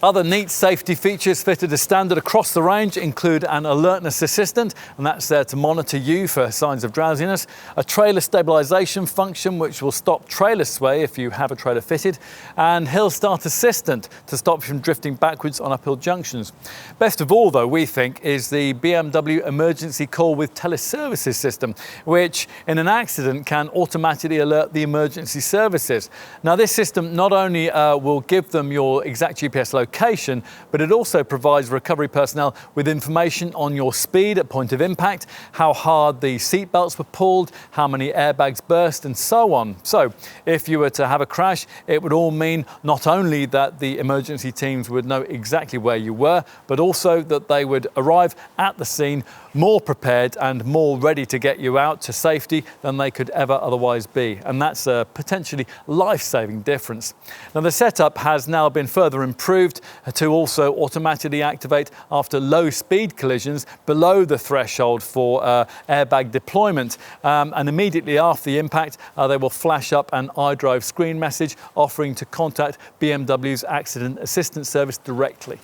Other neat safety features fitted as standard across the range include an alertness assistant, and that's there to monitor you for signs of drowsiness, a trailer stabilisation function which will stop trailer sway if you have a trailer fitted, and hill start assistant to stop you from drifting backwards on uphill junctions. Best of all though, we think, is the BMW emergency call with teleservices system, which in an accident can automatically alert the emergency services. Now this system not only will give them your exact GPS location, but it also provides recovery personnel with information on your speed at point of impact, how hard the seat belts were pulled, how many airbags burst, and so on. So if you were to have a crash, it would all mean not only that the emergency teams would know exactly where you were, but also that they would arrive at the scene more prepared and more ready to get you out to safety than they could ever otherwise be. And that's a potentially life-saving difference. Now the setup has now been further improved to also automatically activate after low speed collisions below the threshold for airbag deployment. And immediately after the impact, they will flash up an iDrive screen message offering to contact BMW's accident assistance service directly.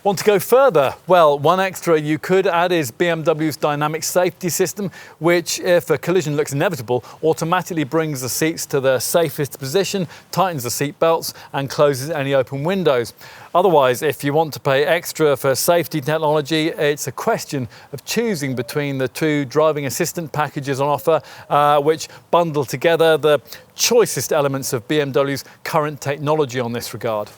Want to go further? Well, one extra you could add is BMW's dynamic safety system, which, if a collision looks inevitable, automatically brings the seats to their safest position, tightens the seat belts and closes any open windows. Otherwise, if you want to pay extra for safety technology, it's a question of choosing between the two driving assistant packages on offer, which bundle together the choicest elements of BMW's current technology on this regard.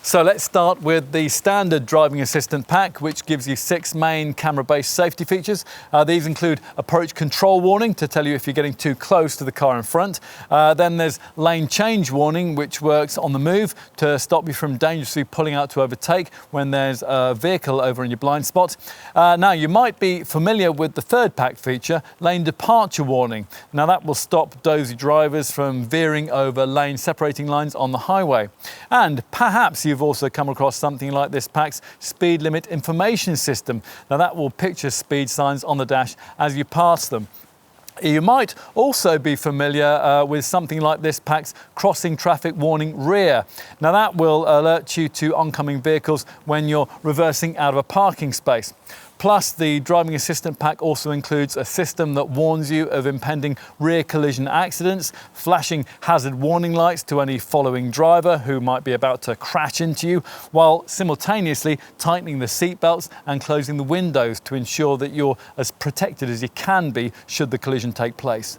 So let's start with the standard driving assistant pack, which gives you 6 main camera-based safety features. These include approach control warning to tell you if you're getting too close to the car in front. Then there's lane change warning, which works on the move to stop you from dangerously pulling out to overtake when there's a vehicle over in your blind spot. Now, you might be familiar with the third pack feature, lane departure warning. Now, that will stop dozy drivers from veering over lane separating lines on the highway. And perhaps you've also come across something like this pack's speed limit information system. Now that will picture speed signs on the dash as you pass them. You might also be familiar with something like this pack's crossing traffic warning rear. Now that will alert you to oncoming vehicles when you're reversing out of a parking space. Plus, the driving assistant pack also includes a system that warns you of impending rear collision accidents, flashing hazard warning lights to any following driver who might be about to crash into you, while simultaneously tightening the seat belts and closing the windows to ensure that you're as protected as you can be should the collision take place.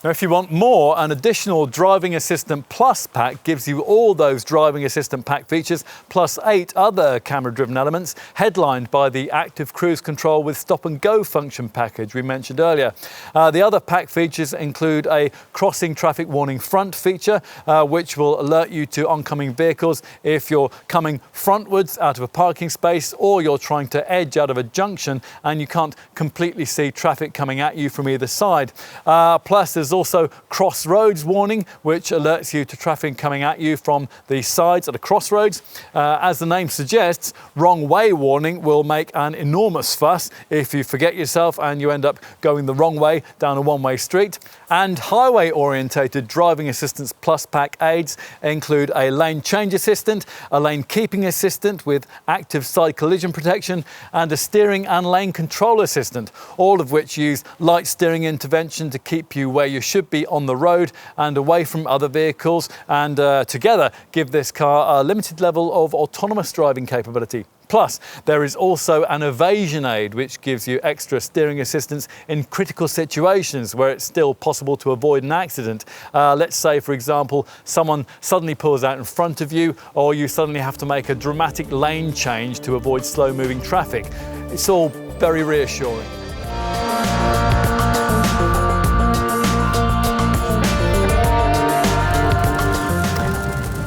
Now, if you want more, an additional Driving Assistant Plus pack gives you all those Driving Assistant pack features, plus 8 other camera-driven elements, headlined by the Active Cruise Control with Stop and Go function package we mentioned earlier. The other pack features include a Crossing Traffic Warning Front feature, which will alert you to oncoming vehicles if you're coming frontwards out of a parking space or you're trying to edge out of a junction and you can't completely see traffic coming at you from either side. Plus, there's also crossroads warning, which alerts you to traffic coming at you from the sides at a crossroads. As the name suggests, wrong way warning will make an enormous fuss if you forget yourself and you end up going the wrong way down a one-way street. And highway orientated Driving Assistance Plus pack aids include a lane change assistant, a lane keeping assistant with active side collision protection, and a steering and lane control assistant, all of which use light steering intervention to keep you where you should be on the road and away from other vehicles, and together give this car a limited level of autonomous driving capability. Plus, there is also an evasion aid, which gives you extra steering assistance in critical situations where it's still possible to avoid an accident. Let's say, for example, someone suddenly pulls out in front of you, or you suddenly have to make a dramatic lane change to avoid slow-moving traffic. It's all very reassuring.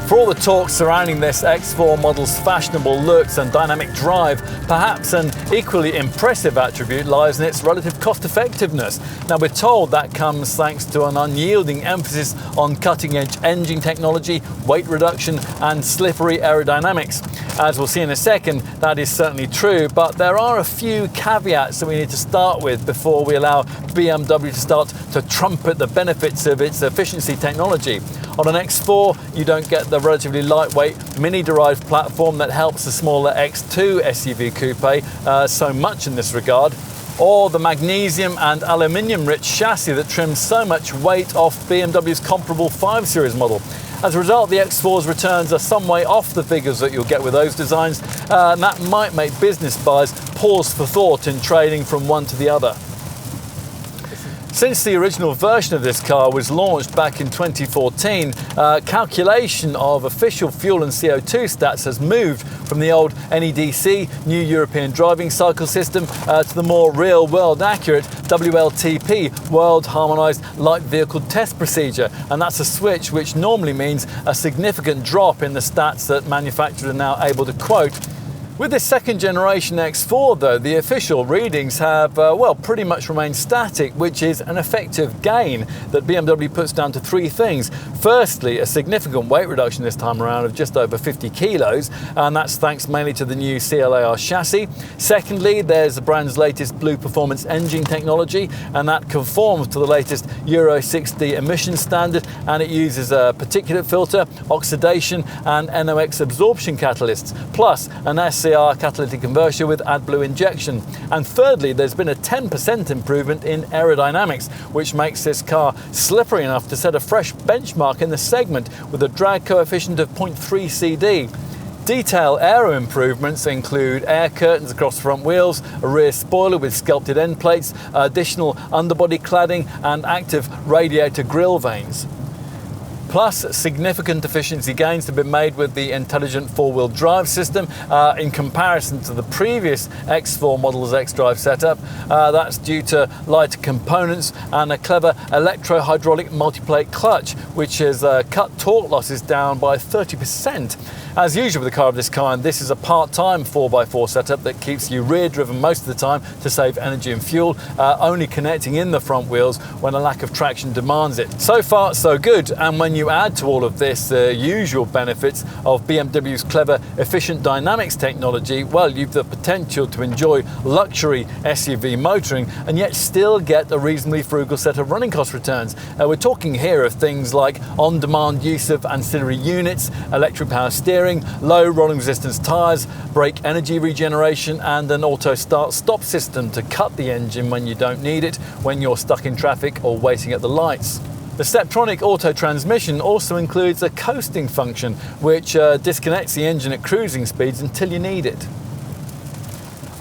For all the talk surrounding this X4 model's fashionable looks and dynamic drive, perhaps an equally impressive attribute lies in its relative cost-effectiveness. Now, we're told that comes thanks to an unyielding emphasis on cutting-edge engine technology, weight reduction and slippery aerodynamics. As we'll see in a second, that is certainly true, but there are a few caveats that we need to start with before we allow BMW to start to trumpet the benefits of its efficiency technology. On an X4, you don't get the relatively lightweight Mini-derived platform that helps the smaller X2 SUV coupe so much in this regard, or the magnesium and aluminium-rich chassis that trims so much weight off BMW's comparable 5 Series model. As a result, the X4's returns are some way off the figures that you'll get with those designs, and that might make business buyers pause for thought in trading from one to the other. Since the original version of this car was launched back in 2014, calculation of official fuel and CO2 stats has moved from the old NEDC, New European Driving Cycle System, to the more real-world accurate WLTP, World Harmonised Light Vehicle Test Procedure. And that's a switch which normally means a significant drop in the stats that manufacturers are now able to quote. With this second generation X4 though, the official readings have, pretty much remained static, which is an effective gain that BMW puts down to three things. Firstly, a significant weight reduction this time around of just over 50 kilos, and that's thanks mainly to the new CLAR chassis. Secondly, there's the brand's latest Blue Performance engine technology, and that conforms to the latest Euro 6D emission standard, and it uses a particulate filter, oxidation and NOx absorption catalysts, plus an SCR catalytic converter with AdBlue injection. And thirdly, there's been a 10% improvement in aerodynamics, which makes this car slippery enough to set a fresh benchmark in the segment with a drag coefficient of 0.3 CD. Detail aero improvements include air curtains across the front wheels, a rear spoiler with sculpted end plates, additional underbody cladding and active radiator grille vanes. Plus, significant efficiency gains have been made with the intelligent four-wheel drive system in comparison to the previous X4 model's X-Drive setup. That's due to lighter components and a clever electro-hydraulic multiplate clutch, which has cut torque losses down by 30%. As usual with a car of this kind, this is a part-time 4x4 setup that keeps you rear-driven most of the time to save energy and fuel, only connecting in the front wheels when a lack of traction demands it. So far, so good, and when you add to all of this the usual benefits of BMW's clever efficient dynamics technology, well, you've the potential to enjoy luxury SUV motoring and yet still get a reasonably frugal set of running cost returns. We're talking here of things like on-demand use of ancillary units, electric power steering, low rolling resistance tyres, brake energy regeneration and an auto start-stop system to cut the engine when you don't need it, when you're stuck in traffic or waiting at the lights. The Steptronic auto transmission also includes a coasting function, which disconnects the engine at cruising speeds until you need it.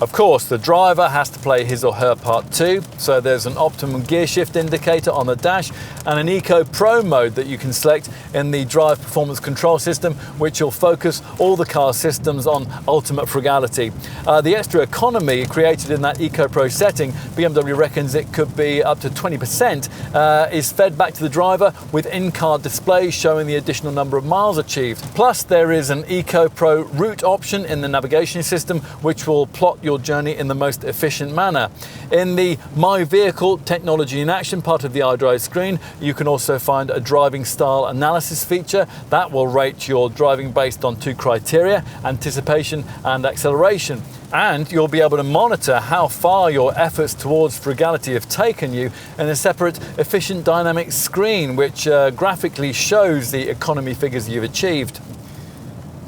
Of course, the driver has to play his or her part too, so there's an optimum gear shift indicator on the dash and an Eco Pro mode that you can select in the drive performance control system, which will focus all the car systems on ultimate frugality. The extra economy created in that Eco Pro setting, BMW reckons it could be up to 20%, is fed back to the driver with in-car displays showing the additional number of miles achieved. Plus, there is an Eco Pro route option in the navigation system, which will plot your journey in the most efficient manner. In the My Vehicle Technology in Action part of the iDrive screen, you can also find a driving style analysis feature that will rate your driving based on two criteria: anticipation and acceleration. And you'll be able to monitor how far your efforts towards frugality have taken you in a separate efficient dynamics screen, which graphically shows the economy figures you've achieved.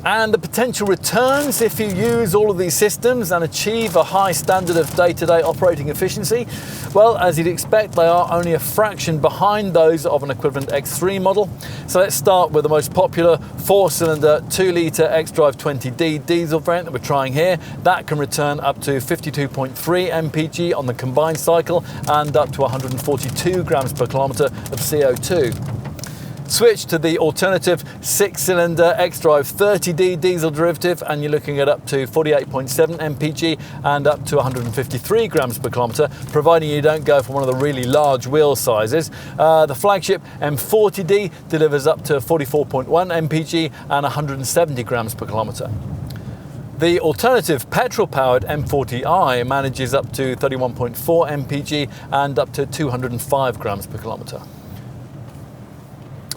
And the potential returns if you use all of these systems and achieve a high standard of day-to-day operating efficiency, well, as you'd expect, they are only a fraction behind those of an equivalent X3 model. So let's start with the most popular 4-cylinder 2-litre X-Drive 20D diesel variant that we're trying here. That can return up to 52.3 mpg on the combined cycle and up to 142 grams per kilometre of CO2. Switch to the alternative 6-cylinder X-Drive 30D diesel derivative and you're looking at up to 48.7 mpg and up to 153 grams per kilometre, providing you don't go for one of the really large wheel sizes. The flagship M40D delivers up to 44.1 mpg and 170 grams per kilometre. The alternative petrol-powered M40i manages up to 31.4 mpg and up to 205 grams per kilometre.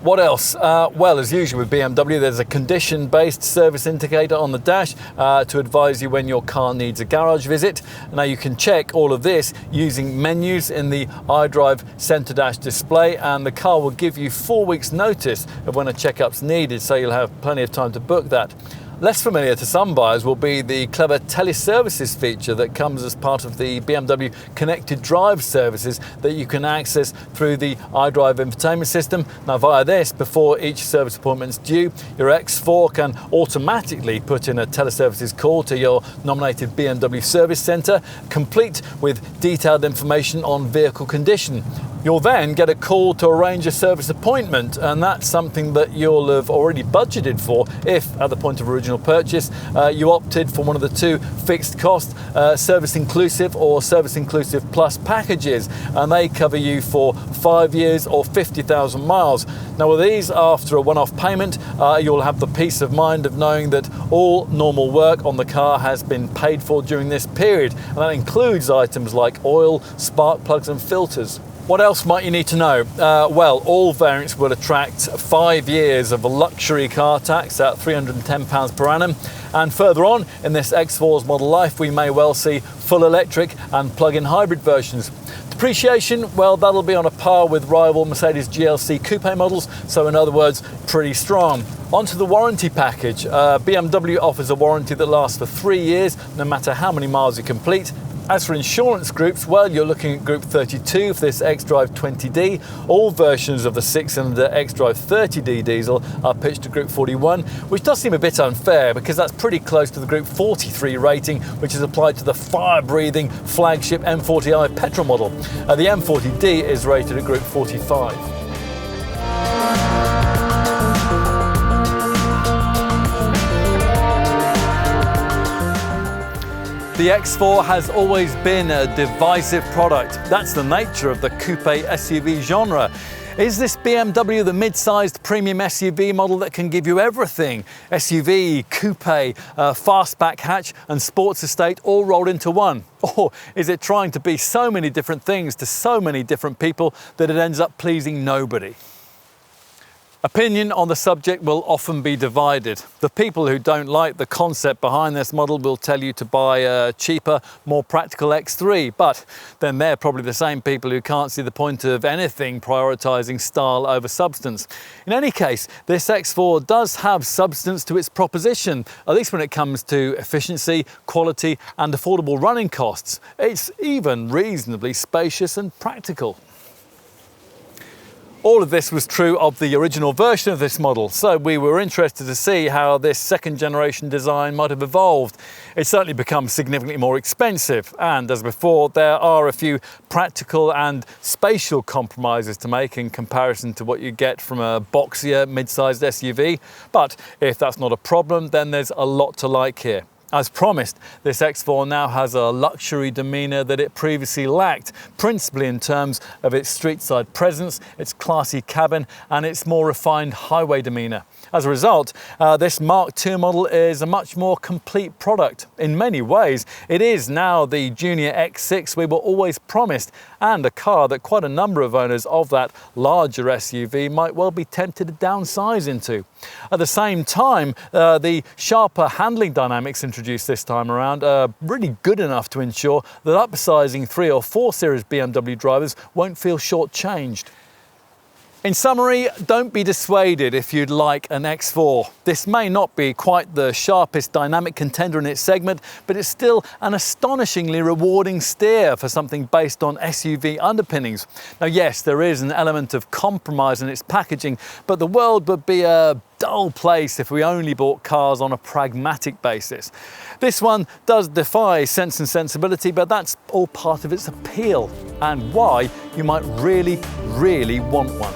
What else? Well, as usual with BMW, there's a condition-based service indicator on the dash to advise you when your car needs a garage visit. Now you can check all of this using menus in the iDrive Center Dash display, and the car will give you 4 weeks notice of when a checkup's needed, so you'll have plenty of time to book that. Less familiar to some buyers will be the clever teleservices feature that comes as part of the BMW Connected Drive services that you can access through the iDrive infotainment system. Now via this, before each service appointment is due, your X4 can automatically put in a teleservices call to your nominated BMW service centre, complete with detailed information on vehicle condition. You'll then get a call to arrange a service appointment, and that's something that you'll have already budgeted for if, at the point of original purchase, you opted for one of the two fixed cost service inclusive or service inclusive plus packages, and they cover you for 5 years or 50,000 miles. Now with these, after a one-off payment, you'll have the peace of mind of knowing that all normal work on the car has been paid for during this period, and that includes items like oil, spark plugs and filters. What else might you need to know? Well, all variants will attract 5 years of a luxury car tax at £310 per annum. And further on in this X4's model life, we may well see full electric and plug-in hybrid versions. Depreciation, well, that'll be on a par with rival Mercedes GLC Coupe models, so in other words, pretty strong. Onto the warranty package. BMW offers a warranty that lasts for 3 years, no matter how many miles you complete. As for insurance groups, well, you're looking at Group 32 for this xDrive 20D. All versions of the 6-cylinder xDrive 30D diesel are pitched to Group 41, which does seem a bit unfair because that's pretty close to the Group 43 rating, which is applied to the fire-breathing flagship M40i petrol model. The M40D is rated at Group 45. The X4 has always been a divisive product. That's the nature of the coupe SUV genre. Is this BMW the mid-sized premium SUV model that can give you everything? SUV, coupe, fastback hatch and sports estate all rolled into one? Or is it trying to be so many different things to so many different people that it ends up pleasing nobody? Opinion on the subject will often be divided. The people who don't like the concept behind this model will tell you to buy a cheaper, more practical X3, but then they're probably the same people who can't see the point of anything prioritising style over substance. In any case, this X4 does have substance to its proposition, at least when it comes to efficiency, quality and affordable running costs. It's even reasonably spacious and practical. All of this was true of the original version of this model, so we were interested to see how this second generation design might have evolved. It's certainly become significantly more expensive, and as before, there are a few practical and spatial compromises to make in comparison to what you get from a boxier mid-sized SUV. But if that's not a problem, then there's a lot to like here. As promised, this X4 now has a luxury demeanour that it previously lacked, principally in terms of its street-side presence, its classy cabin and its more refined highway demeanour. As a result, this Mark II model is a much more complete product. In many ways, it is now the junior X6 we were always promised, and a car that quite a number of owners of that larger SUV might well be tempted to downsize into. At the same time, the sharper handling dynamics introduced this time around are really good enough to ensure that upsizing 3 or 4 Series BMW drivers won't feel shortchanged. In summary, don't be dissuaded if you'd like an X4. This may not be quite the sharpest dynamic contender in its segment, but it's still an astonishingly rewarding steer for something based on SUV underpinnings. Now yes, there is an element of compromise in its packaging, but the world would be a dull place if we only bought cars on a pragmatic basis. This one does defy sense and sensibility, but that's all part of its appeal and why you might really want one.